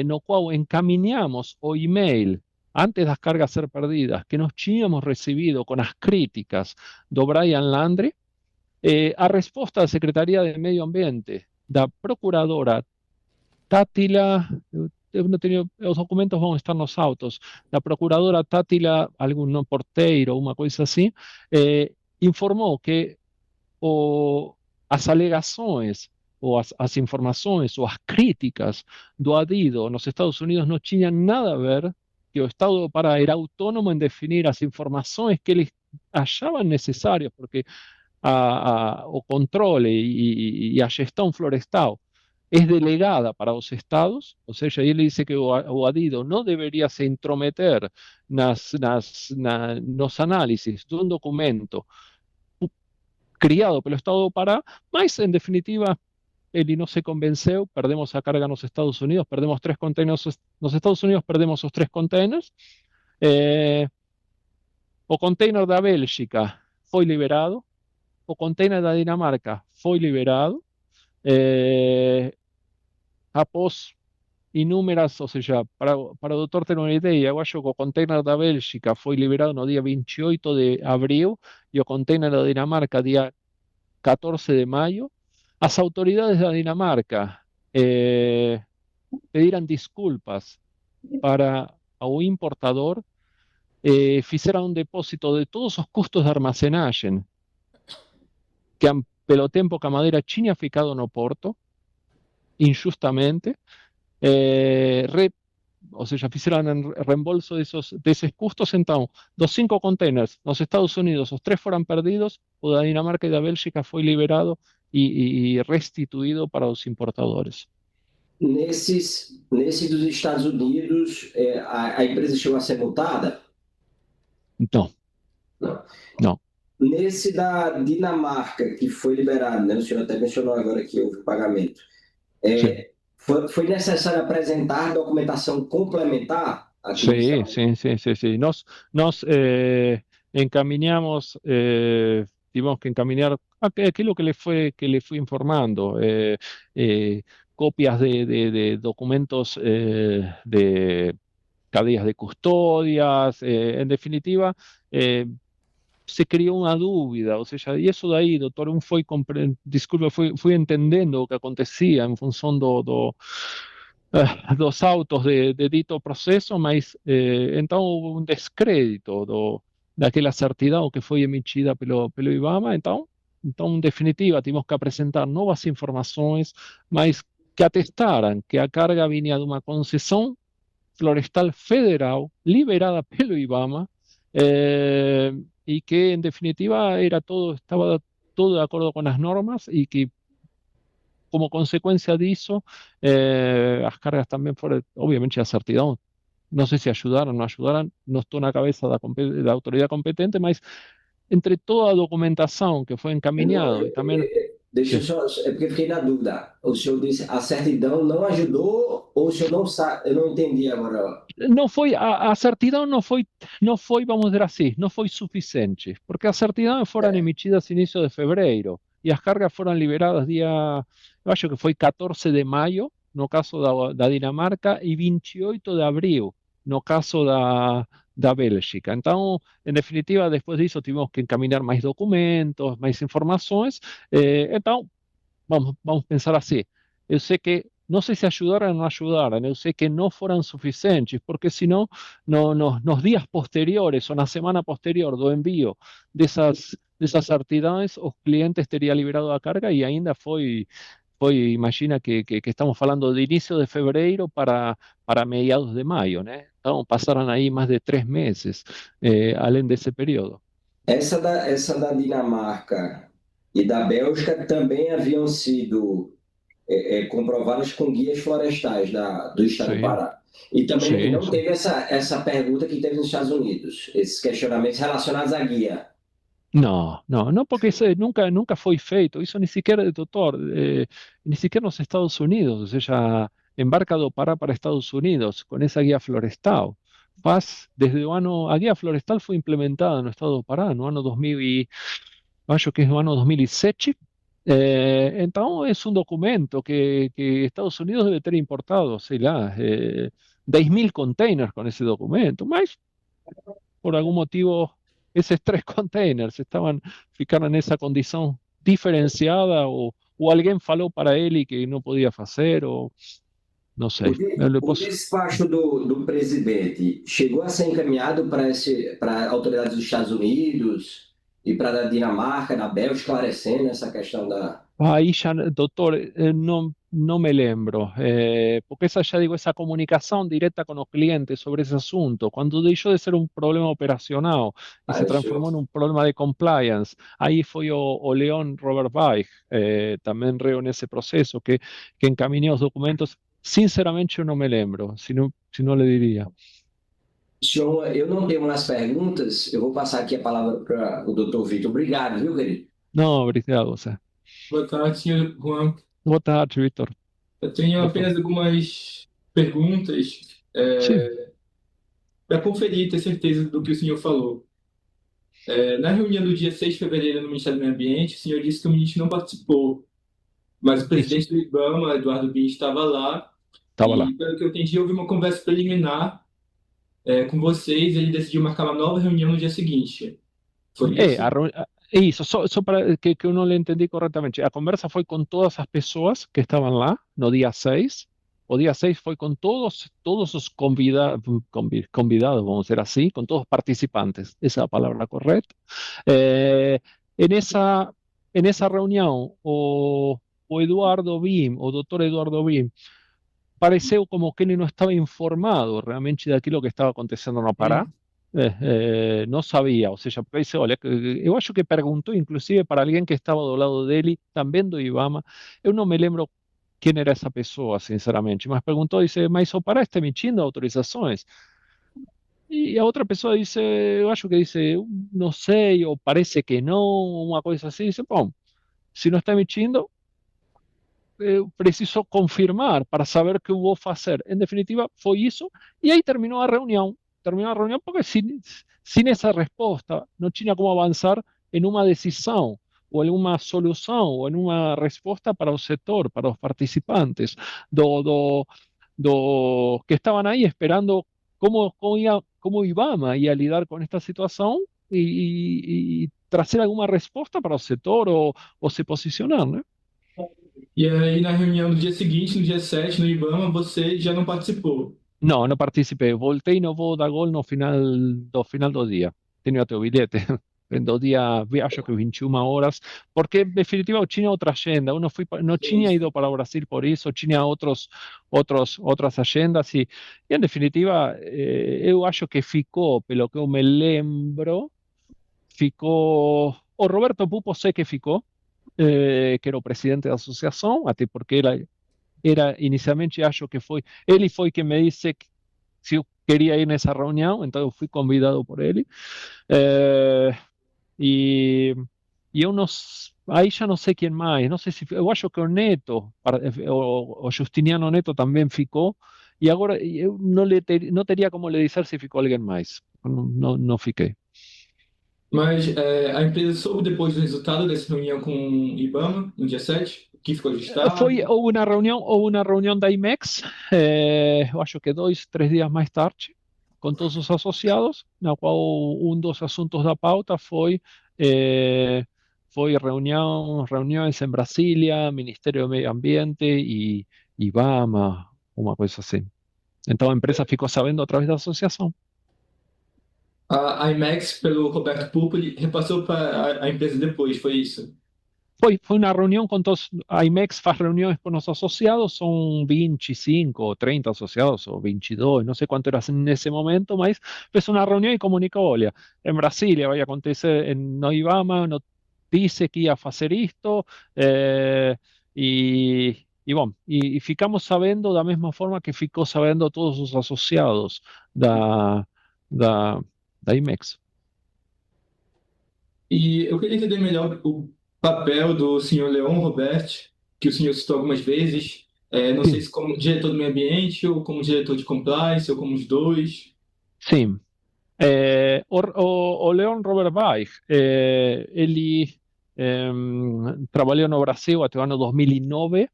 No qual encaminhamos o e-mail antes das cargas ser perdidas, que nós tínhamos recebido com as críticas do Brian Landry, a resposta da Secretaria de Medio Ambiente, da procuradora Tátila, eu não tenho, os documentos vão estar nos autos, da procuradora Tátila, algum Porteiro, uma coisa assim, informou que as alegações, ou as informações, ou as críticas do adido nos Estados Unidos não tinham nada a ver, que o Estado do Pará era autônomo em definir as informações que eles achavam necessárias, porque o controle e a gestão florestal é delegada para os estados, ou seja, ele diz que o adido não deveria se intrometer nos análises de um documento criado pelo Estado do Pará, mas, em definitiva, ele não se convenceu, perdemos a carga nos Estados Unidos, perdemos 3 containers nos Estados Unidos, perdemos os 3 containers. O container da Bélgica foi liberado, o container da Dinamarca foi liberado, após inúmeras, ou seja, para o doutor ter uma ideia, eu acho que o container da Bélgica foi liberado no dia 28 de abril e o container da Dinamarca dia 14 de maio. As autoridades da Dinamarca pediram desculpas para o importador, fizeram um depósito de todos os custos de armazenagem que, pelo tempo que a madeira tinha ficado no porto, injustamente, ou seja, fizeram reembolso desses custos, então, dos 5 containers nos Estados Unidos, os 3 foram perdidos, o da Dinamarca e da Bélgica foi liberado e restituído para os importadores. Nesse dos Estados Unidos, a empresa chegou a ser multada? Não, Não. não. Nesse da Dinamarca, que foi liberado, né? O senhor até mencionou agora que houve pagamento. Sim. Foi necessário apresentar documentação complementar? Sí, sí, sí, sí, sí. Nos encaminamos, tuvimos que encaminar aquello que le fui informando, eh, copias de documentos de cadenas de custodias, en definitiva, se criou uma dúvida, ou seja, e isso daí, doutor, desculpa, fui entendendo o que acontecia em função dos autos de dito processo, mas então houve um descrédito daquela certidão que foi emitida pelo IBAMA, então, em definitiva, tivemos que apresentar novas informações, mas que atestaram que a carga vinha de uma concessão florestal federal liberada pelo IBAMA, y que en definitiva estaba todo de acuerdo con las normas y que como consecuencia de eso, las cargas también fueron, obviamente, a certidão. No sé si ayudaron o no ayudaron, no estou na cabeça da autoridade competente, mas entre toda a documentação que foi encaminhado e também... Deixa eu só, é porque fiquei na dúvida. O senhor disse a certidão não ajudou ou o senhor não sabe? Eu não entendi agora. Não foi, a certidão não foi, vamos dizer assim, não foi suficiente, porque as certidões foram emitidas início de fevereiro e as cargas foram liberadas eu acho que foi 14 de maio, no caso da Dinamarca, e 28 de abril, no caso da Bélgica. Então, em definitiva, depois disso, tivemos que encaminhar mais documentos, mais informações. Então, vamos pensar assim. Eu sei que, não sei se ajudaram ou não ajudaram, eu sei que não foram suficientes, porque senão, nos dias posteriores ou na semana posterior do envio dessas certidões, os clientes teriam liberado a carga e ainda imagina que estamos falando de início de fevereiro para mediados de maio, né? Então, passaram aí mais de 3 meses, além desse período. Essa da Dinamarca e da Bélgica também haviam sido comprovadas com guias florestais do Estado do Pará. E também não teve essa pergunta que teve nos Estados Unidos, esses questionamentos relacionados à guia. No, porque eso nunca fue feito. Eso ni siquiera, doctor, ni siquiera nos Estados Unidos. Ella embarca do Pará para Estados Unidos con esa guía florestal. Desde a guía florestal fue implementada no estado do Pará no ano 2000 acho que es no ano 2007. Então, es un documento que Estados Unidos debe ter importado, sei lá, 10.000 containers con ese documento, mas por algún motivo esos 3 containers ficaram nessa condição diferenciada ou alguém falou para ele que não podia fazer, ou não sei. O despacho do presidente chegou a ser encaminhado para autoridades dos Estados Unidos e para a Dinamarca, da Bélgica, esclarecendo essa questão da... Aí já, doutor, não me lembro, porque esa comunicação direta com os clientes sobre esse assunto, quando deixou de ser um problema operacional e se transformou em um problema de compliance, aí foi o Leon Robert Weich, também reo nesse processo, que encaminhou os documentos. Sinceramente, eu não me lembro, senão lhe diria. Senhor, eu não tenho mais perguntas, eu vou passar aqui a palavra para o doutor Vitor. Obrigado, viu, querido? Não, obrigado você. Boa tarde, senhor Juan. Boa tarde, Vitor. Eu tenho apenas algumas perguntas para conferir e ter certeza do que o senhor falou. Na reunião do dia 6 de fevereiro no Ministério do Meio Ambiente, o senhor disse que o ministro não participou, mas o presidente do IBAMA, Eduardo Bin, estava lá. Lá. Pelo que eu entendi, houve uma conversa preliminar com vocês e ele decidiu marcar uma nova reunião no dia seguinte. Foi isso? Isso, só para que eu não lhe entendi corretamente. A conversa foi com todas as pessoas que estavam lá no dia 6. O dia 6 foi com todos os convidados, vamos dizer assim, com todos os participantes. Essa é a palavra correta. Nessa reunião, o Eduardo Bin, o doutor Eduardo Bin, pareceu como que ele não estava informado realmente daquilo que estava acontecendo no Pará. Não sabia, ou seja, porque disse, olha, eu acho que perguntou inclusive para alguém que estava do lado dele, também do IBAMA, eu não me lembro quem era essa pessoa, sinceramente, mas perguntou, disse, mas o Pará está emitindo autorizações? E a outra pessoa disse, eu acho que disse, não sei, ou parece que não, uma coisa assim, disse, bom, se não está emitindo, eu preciso confirmar para saber o que eu vou fazer. Em definitiva, foi isso, e aí terminou a reunião. Terminou a reunião porque sem essa resposta não tinha como avançar em uma decisão, ou em uma solução, ou em uma resposta para o setor, para os participantes que estaban ahí esperando cómo IBAMA iba a lidar con esta situación y trazer alguma resposta para o setor ou se posicionar, né? E aí, na reunião do dia seguinte, no dia 7 no IBAMA, você já não participou. Não, não participei. Voltei no voo da Gol no final do dia. Tenho até o bilhete. Do dia, acho que 21 horas, porque em definitiva eu tinha outra agenda. Eu não tinha ido para o Brasil por isso, tinha outras agendas e em definitiva, eu acho que ficou, pelo que eu me lembro, ficou. O Roberto Pupo sei que ficou, que era o presidente da associação, até porque era inicialmente, acho que ele foi quem me disse se eu queria ir nessa reunião, então eu fui convidado por ele. E eu não, aí já não sei quem mais, não sei se, eu acho que o Neto, o Justiniano Neto também ficou, e agora eu não teria como lhe dizer se ficou alguém mais, não fiquei. Mas a empresa soube depois do resultado dessa reunião com o IBAMA, no dia 7, que ficou registrado? Houve uma reunião da IMEX, eu acho que 2, 3 dias mais tarde, com todos os associados, na qual um dos assuntos da pauta foi reuniões em Brasília, Ministério do Meio Ambiente e IBAMA, uma coisa assim. Então a empresa ficou sabendo através da associação. A IMEX, pelo Roberto Pupo, ele repassou para a empresa depois, foi isso? Foi uma reunião com todos. A IMEX faz reuniões com os associados, são 25 ou 30 associados, ou 22, não sei quanto era nesse momento, mas fez uma reunião e comunicou: olha, em Brasília vai acontecer no IBAMA, disse que ia fazer isto, bom, e ficamos sabendo da mesma forma que ficou sabendo todos os associados da IMEX. E eu queria entender melhor o papel do senhor Leon Robert, que o senhor citou algumas vezes, não sei se como diretor do meio ambiente, ou como diretor de compliance, ou como os dois. Sim. O Leon Robert Weich, ele trabalhou no Brasil até o ano 2009,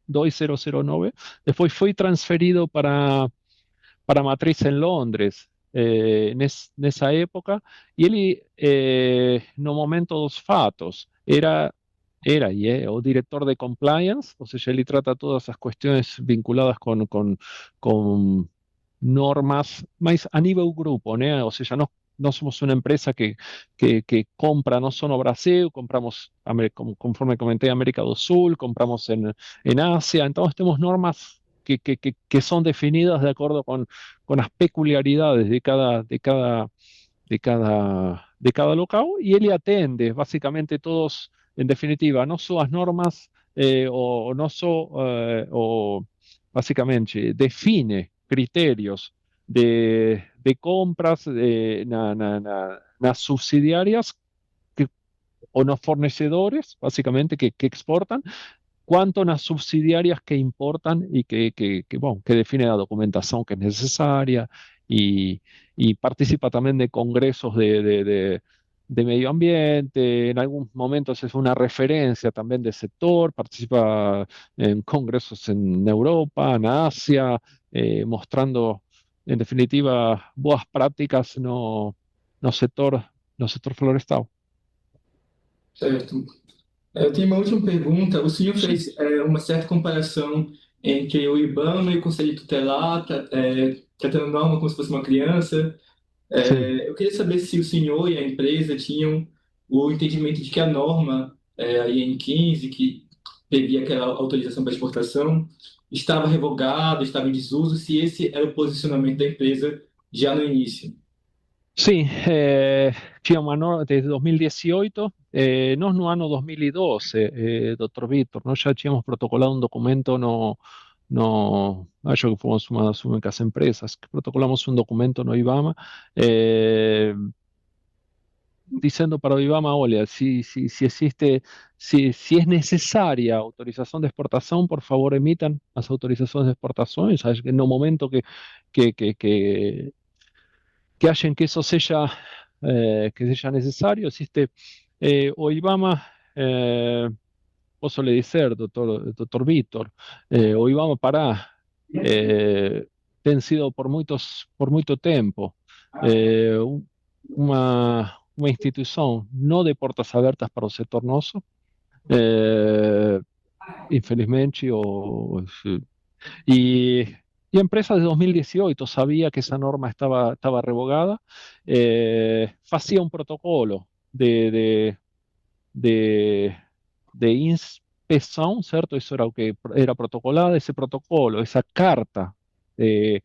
2009, depois foi transferido para a matriz em Londres, nessa época, e ele, no momento dos fatos, era e é o diretor de compliance, ou seja, ele trata todas as questões vinculadas com normas, mas a nível grupo, né? Ou seja, não somos uma empresa que compra não só no Brasil, compramos, conforme comentei, América do Sul, compramos em Ásia, então temos normas que são definidas de acordo com as peculiaridades de cada local, e ele atende basicamente todos, em definitiva, não só as normas, ou não só, ou basicamente define criterios de compras nas subsidiarias o nos fornecedores, básicamente, que exportan, cuanto nas subsidiarias que importan y que define la documentación que es necesaria y participa también de congresos de medio ambiente, en algunos momentos es una referencia también del sector, participa en congresos en Europa, en Asia, mostrando, en definitiva, buenas prácticas no sector florestal. Certo. Eu tenho uma última pergunta. O senhor fez uma certa comparação entre o IBAMA e o Conselho Tutelar, tratando a norma como se fosse uma criança. Eu queria saber se o senhor e a empresa tinham o entendimento de que a norma, a IN 15, que previa aquela autorização para exportação, estava revogado, estava em desuso, se esse era o posicionamento da empresa já no início. Sim, tinha uma norma desde 2018, nós no ano 2012, Dr. Vítor, nós já tínhamos protocolado um documento acho que fomos uma das únicas empresas que protocolamos um documento no IBAMA, diciendo para o IBAMA, olha, si existe, si es necesaria autorización de exportación, por favor emitan las autorizaciones de exportación, sabes que en el momento que, que, que, que hayan que eso que sea necesario, existe o IBAMA, posso lhe dizer, doctor Vítor, o IBAMA Pará, tem sido por muito tempo, uma instituição não de portas abertas para o setor nosso, infelizmente, y, y empresa de 2018 sabía que esa norma estaba revogada, hacía un protocolo de, de inspeção, certo? Isso era o que era protocolado, esse protocolo, essa carta de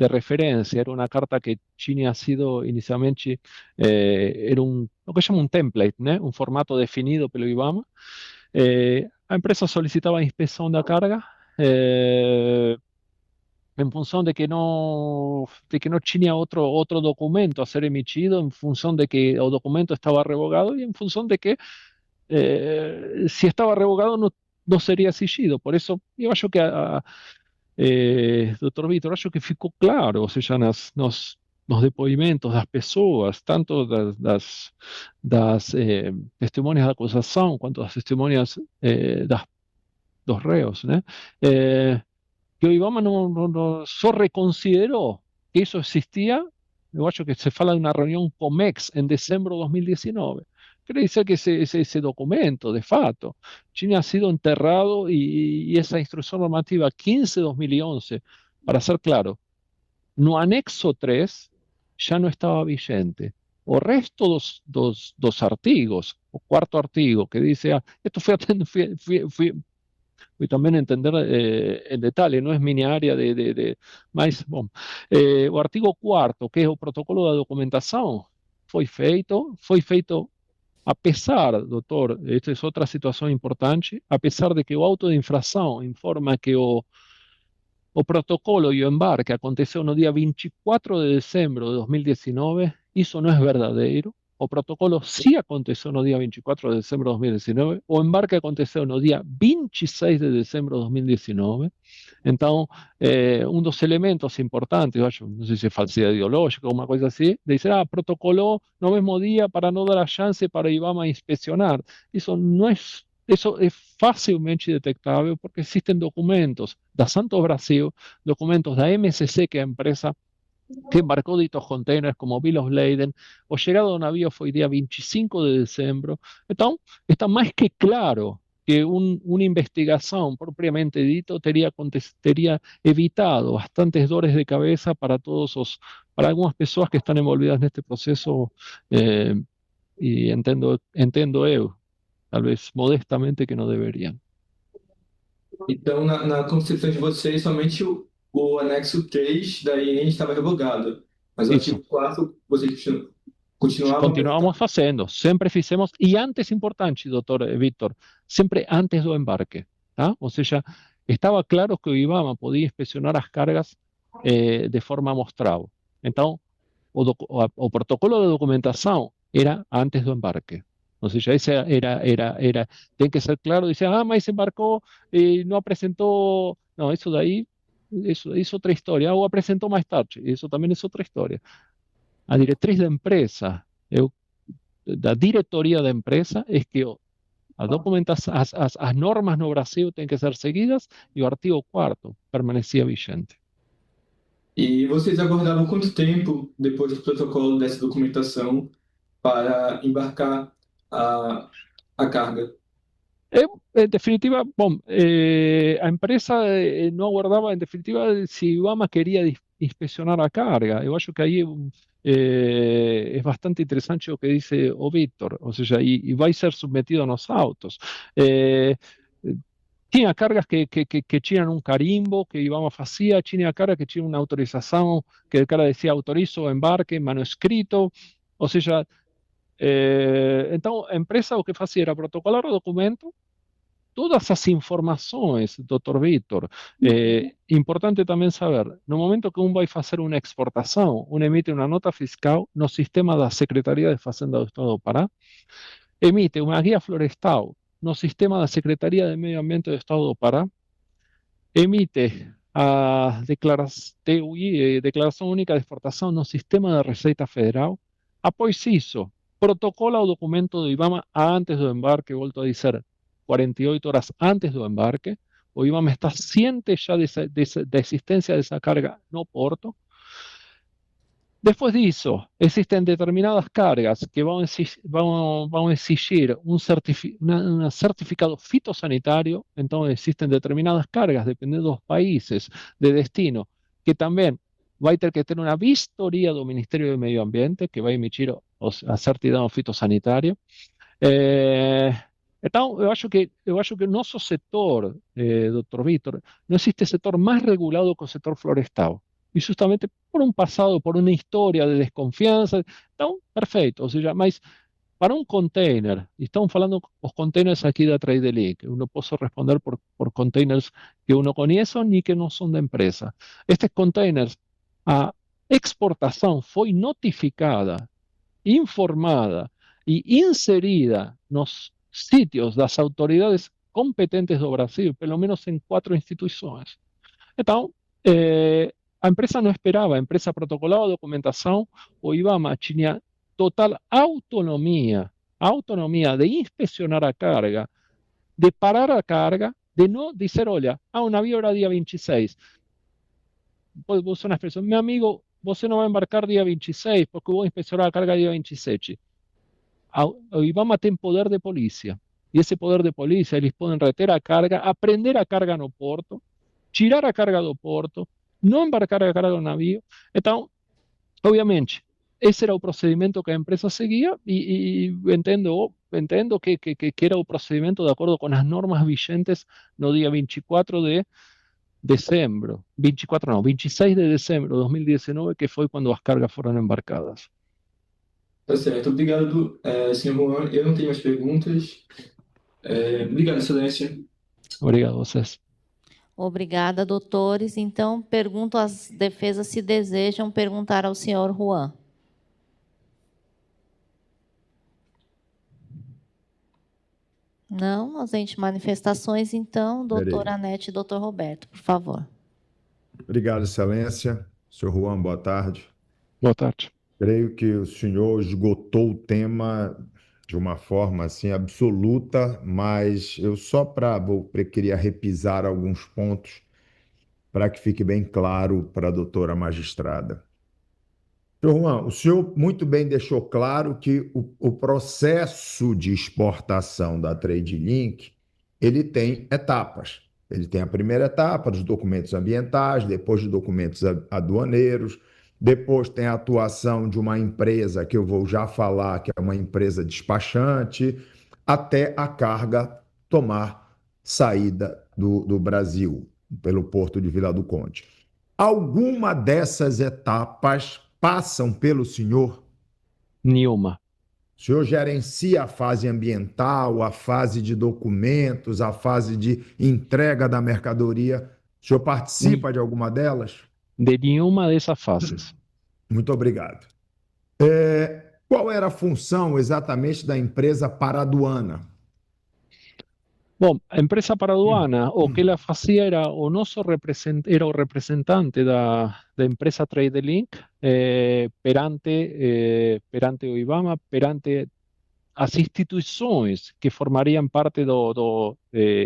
referência, era uma carta que tinha sido inicialmente, era lo que chama um template, né? Um formato definido pelo IBAMA. A empresa solicitava a inspeção da carga, en función de que no tenía otro documento a ser emitido, en función de que el documento estaba revogado y en función de que si estaba revogado no sería exigido. Por eso, yo acho que, Dr. Vítor, acho que ficou claro, ou seja, nos depoimentos das pessoas, tanto das testemunhas da acusação, quanto das testemunhas dos réus, né? Que o IBAMA só reconsiderou que isso existia, eu acho que se fala de uma reunião COMEX em dezembro de 2019. Quer dizer que esse documento, de fato, tinha sido enterrado e essa instrução normativa 15 de 2011, para ser claro, no anexo 3 já não estava vigente. O resto dos artigos, o quarto artigo, que dice, esto fui también entender en detalle, no es mi área mas, bom, o artigo 4º, que é o protocolo da documentação, foi feito apesar, doutor, esta é outra situação importante, apesar de que o auto de infração informa que o protocolo e o embarque aconteceu no dia 24 de dezembro de 2019, isso não é verdadeiro. O protocolo sí aconteceu no dia 24 de dezembro de 2019, o embarque aconteceu no dia 26 de dezembro de 2019. Então, um dos elementos importantes, eu acho, não sei se é falsidade ideológica ou uma coisa assim, de dizer, protocolou no mesmo dia para não dar a chance para o IBAMA inspecionar. Isso não é, isso é facilmente detectável porque existem documentos da Santos Brasil, documentos da MSC, que é a empresa que embarcó ditos containers como Bill of Lading, o llegado do navio foi dia 25 de dezembro. Então, está mais que claro que uma investigação propriamente dito teria evitado bastantes dores de cabeça para para algumas pessoas que estão envolvidas neste processo, e entendo eu, talvez modestamente, que não deveriam. Então, na concepção de vocês, somente o anexo 3 da IN estava revogado, mas o artigo 4, vocês continuavam... Continuamos fazendo, sempre fizemos, e antes, importante, doutor Vítor, sempre antes do embarque, tá? Ou seja, estava claro que o IBAMA podia inspecionar as cargas de forma amostral. Então, o protocolo de documentação era antes do embarque. Ou seja, esse tem que ser claro, dizer, mas embarcou e não apresentou... Não, isso daí, isso é outra história. Ou apresentou mais tarde, isso também é outra história. A diretriz da empresa, da diretoria da empresa, é que a documentação, as normas no Brasil têm que ser seguidas e o artigo 4º permanecia vigente. E vocês aguardavam quanto tempo depois do protocolo dessa documentação para embarcar a carga? En definitiva, bom, a empresa não aguardava, em definitiva, se o IBAMA queria inspecionar a carga. Eu acho que aí é bastante interessante o que dice o Vítor, ou seja, e vai ser submetido nos autos. tinha cargas que tinham um carimbo, que IBAMA fazia, tinha cargas que tinham uma autorização, que o cara decía autorizo o embarque, manuscrito, ou seja, então a empresa o que fazia era protocolar o documento, todas as informações, Dr. Vítor, importante também saber, no momento que vai fazer uma exportação, emite uma nota fiscal no sistema da Secretaria de Fazenda do Estado do Pará, emite uma guia florestal no sistema da Secretaria de Medio Ambiente do Estado do Pará, emite a Declaração Única de Exportação no sistema da Receita Federal, após isso, protocola o documento do IBAMA antes do embarque, volto a dizer, 48 horas antes do embarque, o IBAMA está ciente já da existência dessa carga no porto. Depois disso, existem determinadas cargas que vão exigir um certificado fitossanitário, então existem determinadas cargas, dependendo dos países de destino, que também vai ter que ter uma vistoria do Ministério do Meio Ambiente, que vai emitir a certidão fitossanitária. Então, eu acho que o nosso setor, Dr. Vítor, não existe setor mais regulado que o setor florestal. E justamente por um passado, por uma história de desconfiança. Então, perfeito. Ou seja, mas para um container, estamos falando os containers aqui da Trade Link, eu não posso responder por containers que eu não conheço nem que não são da empresa. Estes containers, a exportação foi notificada, informada e inserida nos sítios das autoridades competentes do Brasil, pelo menos em 4 instituições. Então, a empresa não esperava, a empresa protocolava a documentação, o IBAMA tinha total autonomia de inspecionar a carga, de parar a carga, de não dizer, olha, o navio era dia 26. Vou usar uma expressão, meu amigo, você não vai embarcar dia 26 porque eu vou inspecionar a carga dia 27. O IBAMA tem poder de polícia. E esse poder de polícia, eles podem reter a carga, aprender a carga no porto, tirar a carga do porto, não embarcar a carga do navio. Então, obviamente, esse era o procedimento que a empresa seguia e entendo que era o procedimento de acordo com as normas vigentes no dia 24 de dezembro. 24 não, 26 de dezembro de 2019, que foi quando as cargas foram embarcadas. Tá certo. Obrigado, senhor Juan. Eu não tenho mais perguntas. Obrigado, excelência. Obrigado a vocês. Obrigada, doutores. Então, pergunto às defesas se desejam perguntar ao senhor Juan. Não, ausente manifestações, então, doutora Anete e doutor Roberto, por favor. Obrigado, excelência. Senhor Juan, boa tarde. Boa tarde. Creio que o senhor esgotou o tema de uma forma assim absoluta, mas eu queria repisar alguns pontos para que fique bem claro para a doutora magistrada. Senhor Juan, o senhor muito bem deixou claro que o processo de exportação da Trade Link, ele tem etapas. Ele tem a primeira etapa dos documentos ambientais, depois dos documentos aduaneiros, depois tem a atuação de uma empresa, que eu vou já falar, que é uma empresa despachante, até a carga tomar saída do Brasil, pelo Porto de Vila do Conde. Alguma dessas etapas passam pelo senhor? Nenhuma. O senhor gerencia a fase ambiental, a fase de documentos, a fase de entrega da mercadoria. O senhor participa de alguma delas? De nenhuma dessas fases. Muito obrigado. Qual era a função exatamente da empresa Paraduana? Bom, a empresa Paraduana, o que ela fazia era o representante da empresa Trade Link perante o IBAMA, perante as instituições que formariam parte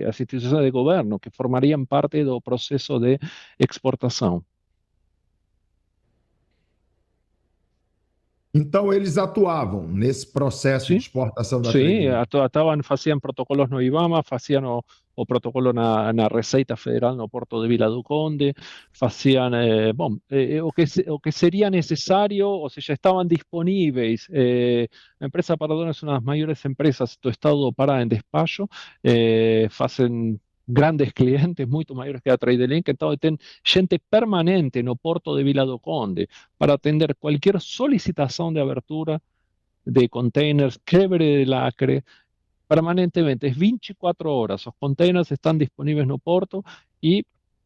as instituições de governo, que formariam parte do processo de exportação. Então, eles atuavam nesse processo de exportação da Trade Link? Sim, faziam protocolos no IBAMA, faziam o protocolo na Receita Federal no Porto de Vila do Conde, faziam, o que seria necessário, ou seja, estavam disponíveis. A empresa Paraduana é uma das maiores empresas do estado do Pará em despacho, fazem grandes clientes, muito maiores que a TradeLink, então tem gente permanente no porto de Vila do Conde para atender qualquer solicitação de abertura de containers, quebre de lacre, permanentemente, es 24 horas, los containers están disponibles no porto y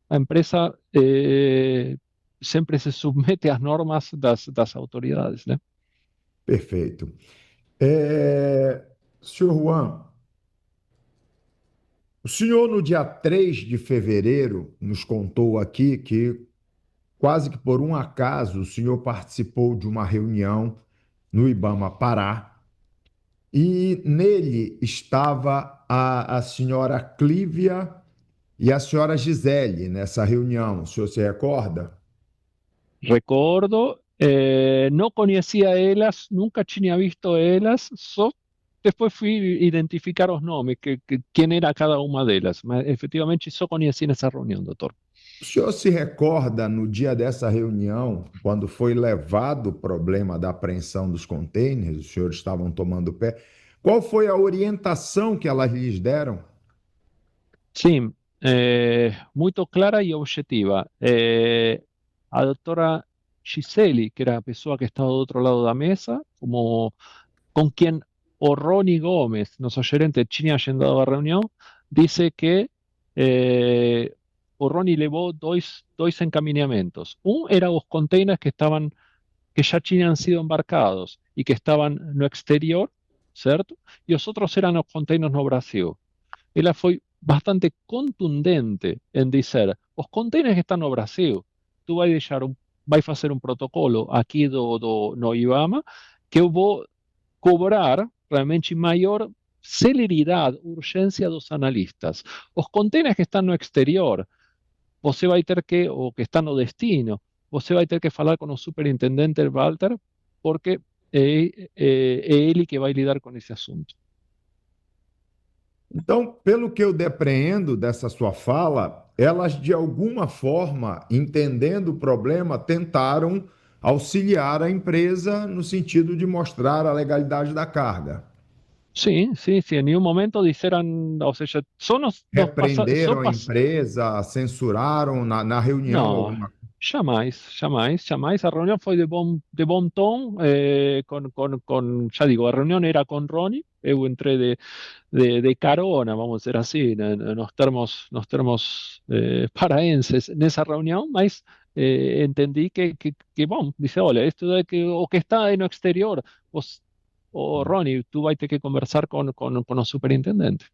la empresa sempre se submete às normas das autoridades, né? Perfeito. Senhor Juan, o senhor no dia 3 de fevereiro nos contou aqui que quase que por um acaso o senhor participou de uma reunião no IBAMA Pará e nele estava a senhora Clívia e a senhora Gisele nessa reunião. O senhor se recorda? Recordo, no conocía elas, nunca tinha visto elas, só depois fui identificar os nomes, quem era cada uma delas, mas efetivamente só conheci nessa reunião, doutor. O senhor se recorda no dia dessa reunião, quando foi levado o problema da apreensão dos contêineres, os senhores estavam tomando pé, qual foi a orientação que elas lhes deram? Sim, muito clara e objetiva. A doutora Gisele, que era a pessoa que estava do outro lado da mesa, como com quem o Ronnie Gomes, nosso gerente, tinha agendado a reunião, disse que o Ronnie levou dois encaminhamentos. Um era os containers que já tinham sido embarcados e que estavam no exterior, certo? E os outros eram os containers no Brasil. Ela foi bastante contundente em dizer: os containers que estão no Brasil, tu vai fazer um protocolo aqui no IBAMA que eu vou cobrar realmente maior celeridade, urgência dos analistas. Os containers que estão no exterior, você vai ter que, ou que estão no destino, você vai ter que falar com o superintendente Walter, porque é ele que vai lidar com esse assunto. Então, pelo que eu depreendo dessa sua fala, elas de alguma forma, entendendo o problema, tentaram auxiliar a empresa no sentido de mostrar a legalidade da carga. Sim. Em nenhum momento disseram, ou seja, só repreenderam a empresa, censuraram na reunião não, alguma coisa. Jamais. A reunião foi de bom tom, já digo, a reunião era com Ronnie, eu entrei de carona, vamos dizer assim, nos termos paraenses nessa reunião, mas entendi que bom, disse, olha, isto é o que está aí no exterior, Ronnie, tu vai ter que conversar com o superintendente.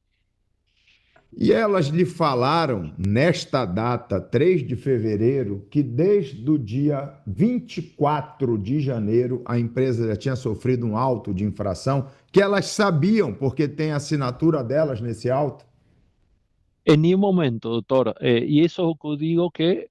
E elas lhe falaram, nesta data, 3 de fevereiro, que desde o dia 24 de janeiro a empresa já tinha sofrido um auto de infração, que elas sabiam, porque tem a assinatura delas nesse auto? Em nenhum momento, doutor. E isso é o que eu digo que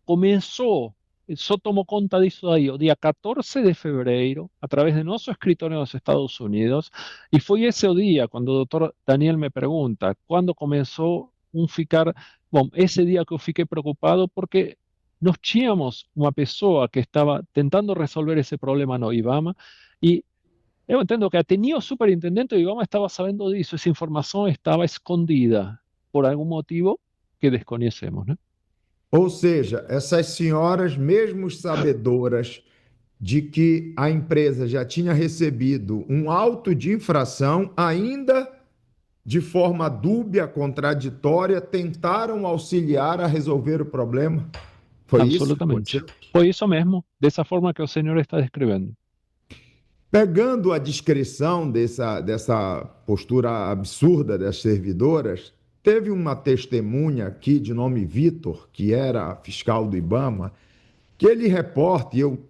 começou, só tomou conta disso aí o dia 14 de fevereiro, através de nosso escritório nos Estados Unidos, e foi esse o dia, quando o doutor Daniel me pergunta, quando começou ficar... Bom, esse dia que eu fiquei preocupado, porque nós tínhamos uma pessoa que estava tentando resolver esse problema no IBAMA, e eu entendo que até nem o superintendente do IBAMA estava sabendo disso, essa informação estava escondida, por algum motivo que desconhecemos, né? Ou seja, essas senhoras, mesmo sabedoras de que a empresa já tinha recebido um auto de infração, ainda de forma dúbia, contraditória, tentaram auxiliar a resolver o problema? Foi absolutamente. Isso? Foi isso mesmo, dessa forma que o senhor está descrevendo. Pegando a descrição dessa postura absurda das servidoras, teve uma testemunha aqui de nome Vitor, que era fiscal do IBAMA, que ele reporta, e eu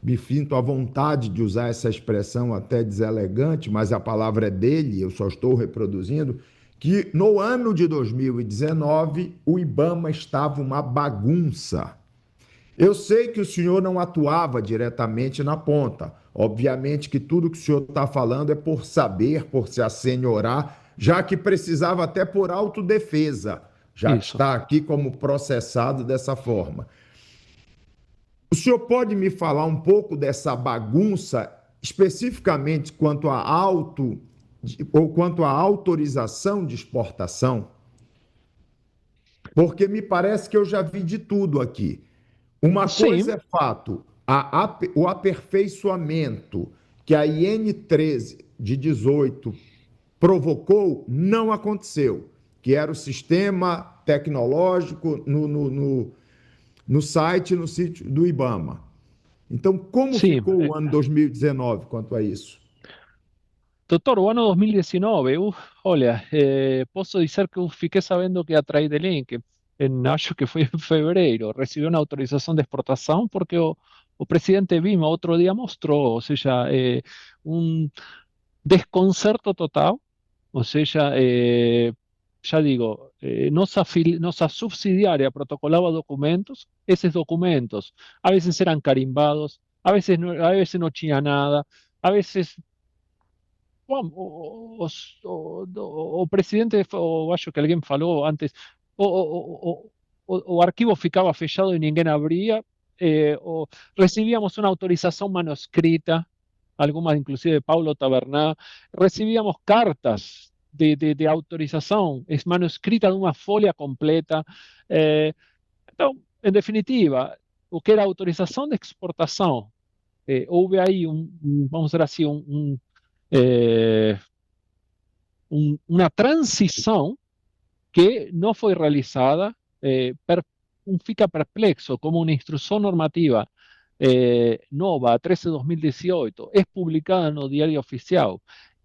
me sinto à vontade de usar essa expressão até deselegante, mas a palavra é dele, eu só estou reproduzindo, que no ano de 2019 o IBAMA estava uma bagunça. Eu sei que o senhor não atuava diretamente na ponta. Obviamente que tudo que o senhor está falando é por saber, por se assenhorar, já que precisava até por autodefesa, já que está aqui como processado dessa forma. O senhor pode me falar um pouco dessa bagunça, especificamente quanto à autorização de exportação? Porque me parece que eu já vi de tudo aqui. Uma Sim, coisa é fato, o aperfeiçoamento que a IN13 de 18 provocou não aconteceu, que era o sistema tecnológico no site, no sítio do IBAMA. Então, como sim. ficou o ano 2019 quanto a isso? Doutor, o ano 2019, olha, posso dizer que eu fiquei sabendo que a Tradelink, acho que foi em fevereiro, recebeu uma autorização de exportação porque o presidente Lima outro dia mostrou, ou seja, um desconcerto total, ou seja, ya digo, nossa subsidiária protocolaba documentos, esses documentos a veces eran carimbados, a veces no tinha nada, a veces bom, o presidente, ou acho que alguém falou antes, o arquivo ficava fechado e ninguém abria, ou recibíamos uma autorização manuscrita, algumas inclusive de Paulo Taberná, recibíamos cartas de autorização manuscrita de uma folha completa. Então, em definitiva, o que era autorização de exportação, houve aí vamos dizer assim, eh, uma transição que não foi realizada, fica perplexo como uma instrução normativa nova, 13/2018, é publicada no Diário Oficial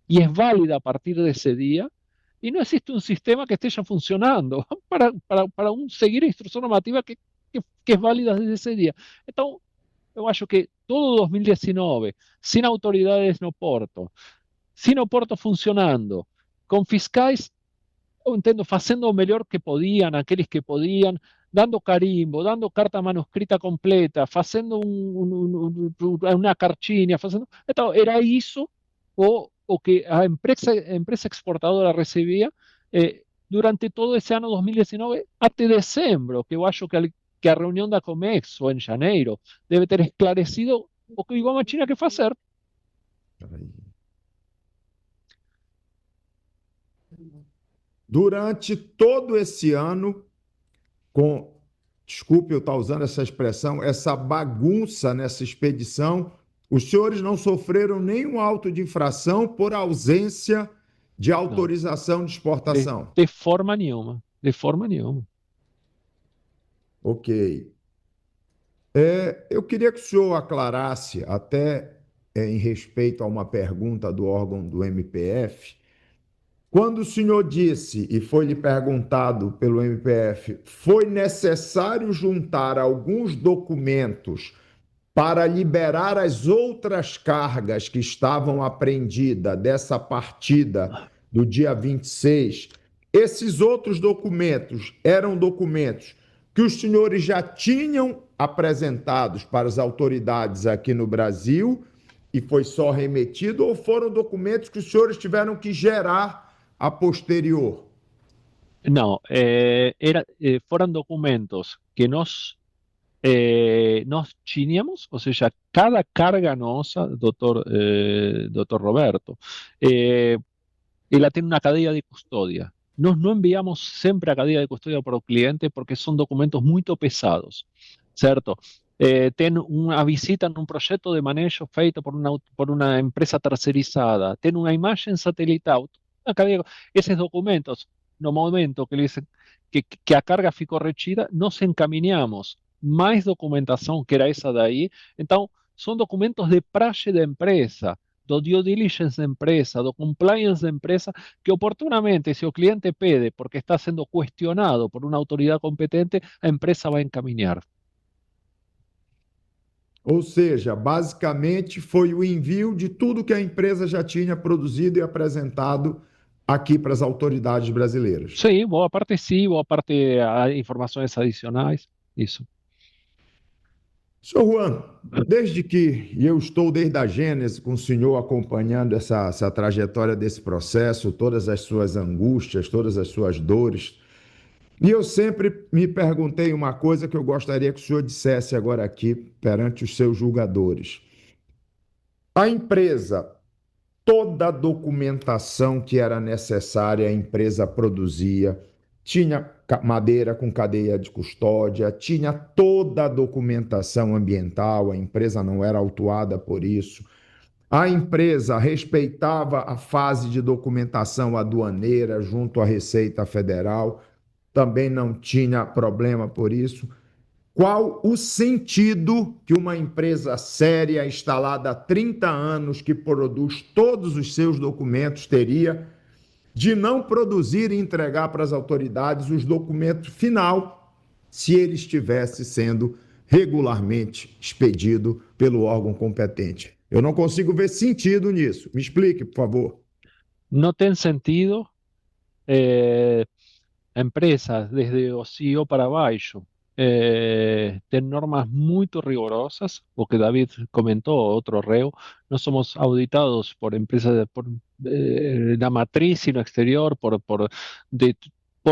e é válida a partir desse dia, e não existe um sistema que esteja funcionando para seguir a instrução normativa que é válida desde esse dia. Então, eu acho que todo 2019, sem autoridades no porto, sem o porto funcionando, com fiscais, eu entendo, fazendo o melhor que podiam, aqueles que podiam, dando carimbo, dando carta manuscrita completa, fazendo uma cartinha, fazendo... Então, era isso o que a empresa exportadora recebia durante todo esse ano 2019 até dezembro, que eu acho que a reunião da Comexo em janeiro deve ter esclarecido o que o Ibama tinha que fazer. Durante todo esse ano, desculpe eu estar usando essa expressão, essa bagunça nessa expedição, os senhores não sofreram nenhum auto de infração por ausência de autorização de exportação? De forma nenhuma, de forma nenhuma. Ok. Eu queria que o senhor aclarasse, até em respeito a uma pergunta do órgão do MPF, quando o senhor disse, e foi lhe perguntado pelo MPF, foi necessário juntar alguns documentos para liberar as outras cargas que estavam apreendidas dessa partida do dia 26, esses outros documentos eram documentos que os senhores já tinham apresentados para as autoridades aqui no Brasil e foi só remetido, ou foram documentos que os senhores tiveram que gerar a posterior? Não, foram documentos que nós tínhamos, ou seja, cada carga nossa, doutor Roberto, ela tem uma cadeia de custódia. Nós não enviamos sempre a cadeia de custódia para o cliente porque são documentos muito pesados, certo? Tem uma visita num projeto de manejo feito por uma empresa terceirizada, tem uma imagem satelital, uma cadeia, esses documentos, no momento que a carga ficou retida, nós encaminhamos mais documentação, que era essa daí. Então, são documentos de praxe da empresa, do due diligence da empresa, do compliance da empresa, que oportunamente, se o cliente pede porque está sendo questionado por uma autoridade competente, a empresa vai encaminhar. Ou seja, basicamente foi o envio de tudo que a empresa já tinha produzido e apresentado aqui para as autoridades brasileiras. Sim, boa parte informações adicionais, isso. Senhor Juan, desde que eu estou desde a Gênese com o senhor acompanhando essa trajetória desse processo, todas as suas angústias, todas as suas dores, e eu sempre me perguntei uma coisa que eu gostaria que o senhor dissesse agora aqui perante os seus julgadores. A empresa, toda a documentação que era necessária, a empresa produzia, tinha madeira com cadeia de custódia, tinha toda a documentação ambiental, a empresa não era autuada por isso. A empresa respeitava a fase de documentação aduaneira junto à Receita Federal, também não tinha problema por isso. Qual o sentido que uma empresa séria, instalada há 30 anos, que produz todos os seus documentos, teria de não produzir e entregar para as autoridades os documentos final se ele estivesse sendo regularmente expedido pelo órgão competente? Eu não consigo ver sentido nisso. Me explique, por favor. No tiene sentido. Empresas, desde o CEO para baixo, tem normas muito rigorosas, o que David comentou, outro reo, nós somos auditados por empresas na matriz e no exterior, por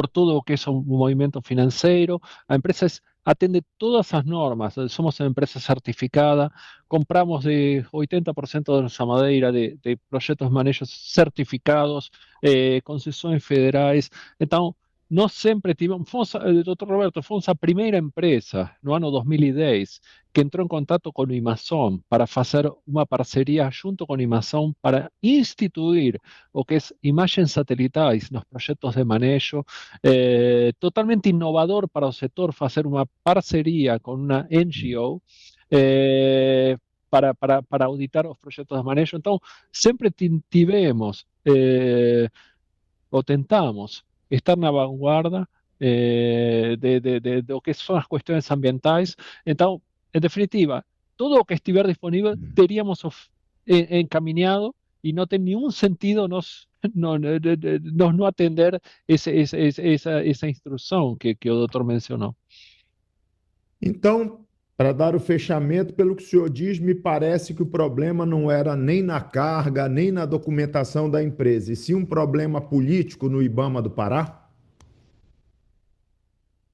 todo o que é um movimento financeiro. A empresa atende todas as normas, somos uma empresa certificada, compramos de 80% de nossa madeira de projetos de manejo certificados, concessões federais. Então, nós sempre tivemos, Dr. Roberto, fomos a primeira empresa, no ano 2010, que entrou em contato com o IMASOM para fazer uma parceria junto com o IMASOM para instituir o que é imagens satelitais nos projetos de manejo, totalmente inovador para o setor fazer uma parceria com uma NGO para auditar os projetos de manejo. Então, sempre tivemos ou tentamos estar na vanguarda de lo que son las cuestiones ambientales. Entonces, en definitiva, todo lo que estiver disponible teríamos encaminado y no tiene ningún sentido nos no atender esa instrucción que o doutor mencionou. Então, para dar o fechamento, pelo que o senhor diz, me parece que o problema não era nem na carga, nem na documentação da empresa, e sim um problema político no IBAMA do Pará?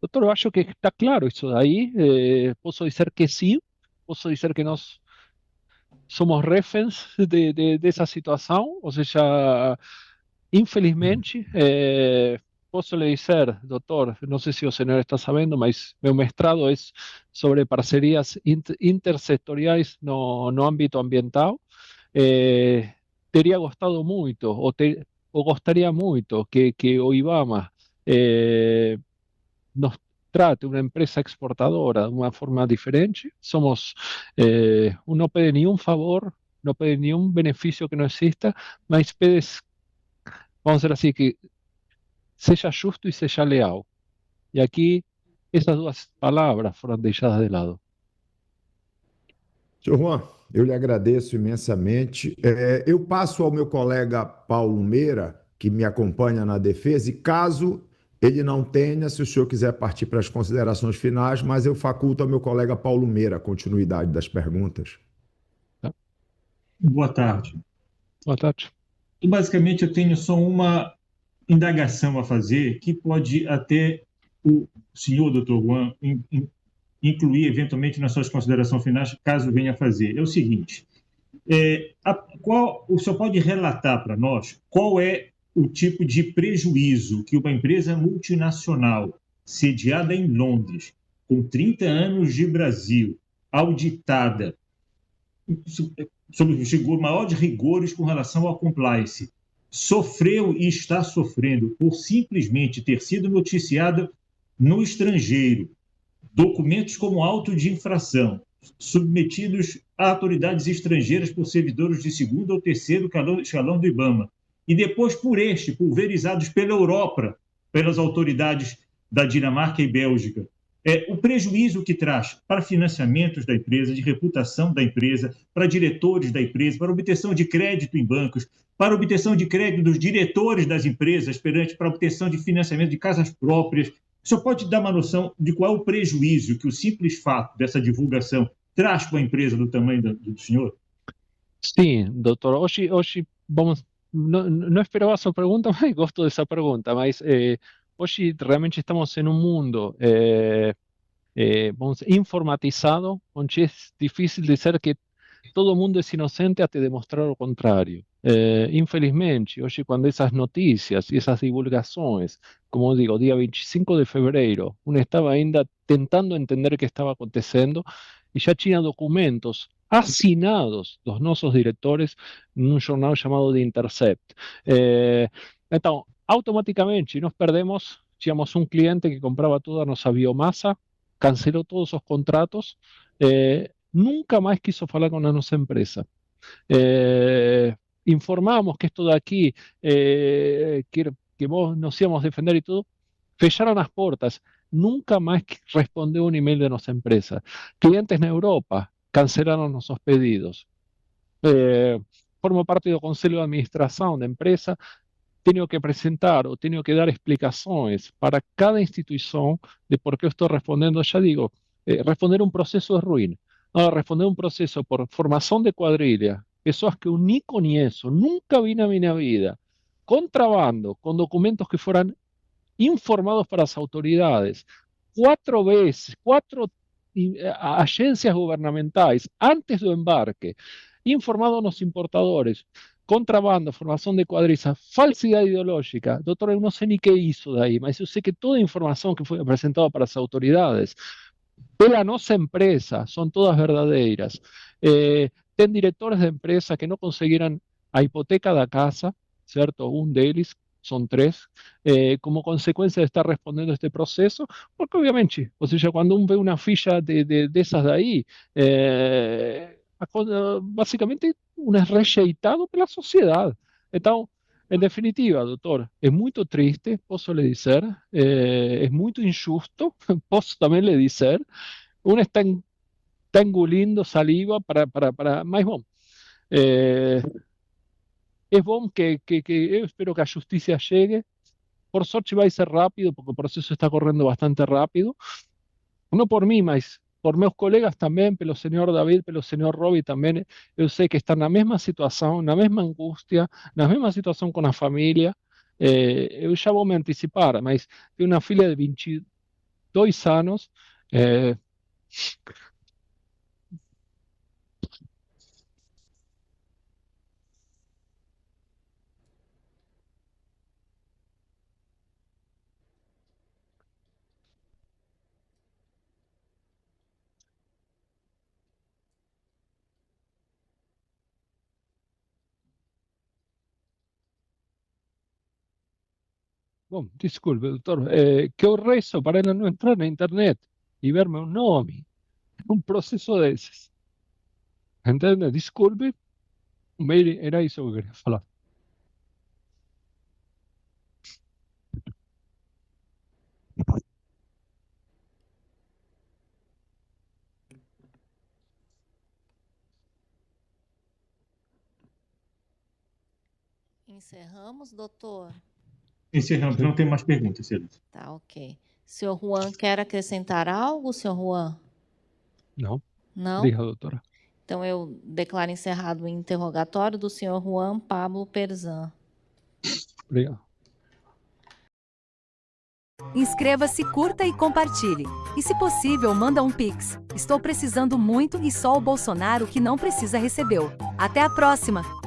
Doutor, eu acho que está claro isso daí. Posso dizer que sim, posso dizer que nós somos reféns dessa situação, ou seja, infelizmente, posso lhe dizer, doutor, não sei se o senhor está sabendo, mas meu mestrado é sobre parcerias intersetoriais no âmbito ambiental. Teria gostado muito, ou gostaria muito, que o IBAMA nos trate uma empresa exportadora de uma forma diferente. Somos, não pede nenhum favor, não pede nenhum benefício que não exista, mas pede, vamos dizer assim, que seja justo e seja leal. E aqui, essas duas palavras foram deixadas de lado. Senhor Juan, eu lhe agradeço imensamente. Eu passo ao meu colega Paulo Meira, que me acompanha na defesa, e caso ele não tenha, se o senhor quiser partir para as considerações finais, mas eu faculto ao meu colega Paulo Meira a continuidade das perguntas. Boa tarde. Boa tarde. E basicamente eu tenho só uma indagação a fazer que pode até o senhor, doutor Juan, incluir eventualmente nas suas considerações finais, caso venha a fazer. É o seguinte, o senhor pode relatar para nós qual é o tipo de prejuízo que uma empresa multinacional sediada em Londres, com 30 anos de Brasil, auditada, sob o maior de rigores com relação ao compliance, sofreu e está sofrendo por simplesmente ter sido noticiada no estrangeiro, documentos como auto de infração, submetidos a autoridades estrangeiras por servidores de segundo ou terceiro escalão do IBAMA, e depois pulverizados pela Europa, pelas autoridades da Dinamarca e Bélgica. O prejuízo que traz para financiamentos da empresa, de reputação da empresa, para diretores da empresa, para obtenção de crédito em bancos, para obtenção de crédito dos diretores das empresas, para obtenção de financiamento de casas próprias. O senhor pode dar uma noção de qual é o prejuízo que o simples fato dessa divulgação traz para a empresa do tamanho do senhor? Sim, doutor. Hoje vamos... Não esperava a sua pergunta, mas gosto dessa pergunta. Mas hoje realmente estamos em um mundo vamos, informatizado, onde é difícil dizer que todo mundo é inocente até demonstrar o contrário. Infelizmente, hoje, quando essas notícias e essas divulgações, como digo, dia 25 de fevereiro, estava ainda tentando entender o que estava acontecendo e já tinha documentos assinados dos nossos diretores num jornal chamado The Intercept. Então, automaticamente, nós perdemos, tínhamos um cliente que comprava toda a nossa biomassa, cancelou todos os contratos, nunca mais quiso falar com a nossa empresa. Informamos que esto de aquí, que vos nos íbamos a defender y todo, fecharon las puertas. Nunca más respondió un email de nuestra empresa. Clientes en Europa cancelaron nuestros pedidos. Formo parte del Consejo de Administración de empresa, tengo que presentar o tengo que dar explicaciones para cada institución de por qué estoy respondiendo. Ya digo, responder un proceso es ruin. Ahora, responder un proceso por formación de cuadrilla, pessoas que eu nem conheço, nunca vi na minha vida, contrabando, com documentos que foram informados para as autoridades, 4 vezes, 4 agências governamentais, antes do embarque, informados nos importadores, contrabando, formação de quadrilha, falsidade ideológica. Doutor, eu não sei nem o que é isso daí, mas eu sei que toda a informação que foi apresentada para as autoridades pela nossa empresa são todas verdadeiras. Tem diretores de empresa que não conseguiram a hipoteca da casa, certo? Um deles, são 3, como consequência de estar respondendo a este processo, porque obviamente, ou seja, quando vê uma ficha dessas daí, basicamente é rejeitado pela sociedade. Então, em definitiva, doutor, é muito triste, posso lhe dizer, é muito injusto, posso também lhe dizer, está engolindo saliva mas bom, é bom que eu espero que a justiça chegue. Por sorte vai ser rápido, porque o processo está correndo bastante rápido, não por mim, mas por meus colegas também, pelo senhor David, pelo senhor Robbie também. Eu sei que estão na mesma situação, na mesma angústia, na mesma situação com a família. Eu já vou me antecipar, mas tenho uma filha de 22 anos, bom, desculpe, doutor, que eu rezo para ela não entrar na internet e ver meu nome num processo desses. Entende? Desculpe, era isso que eu queria falar. Encerramos, doutor? Encerramos, não tem mais perguntas, excelência. Tá, ok. Senhor Juan, quer acrescentar algo, senhor Juan? Não. Não? Diga, doutora. Então, eu declaro encerrado o interrogatório do senhor Juan Pablo Perzan. Obrigado. Inscreva-se, curta e compartilhe. E, se possível, manda um Pix. Estou precisando muito e só o Bolsonaro que não precisa recebeu. Até a próxima!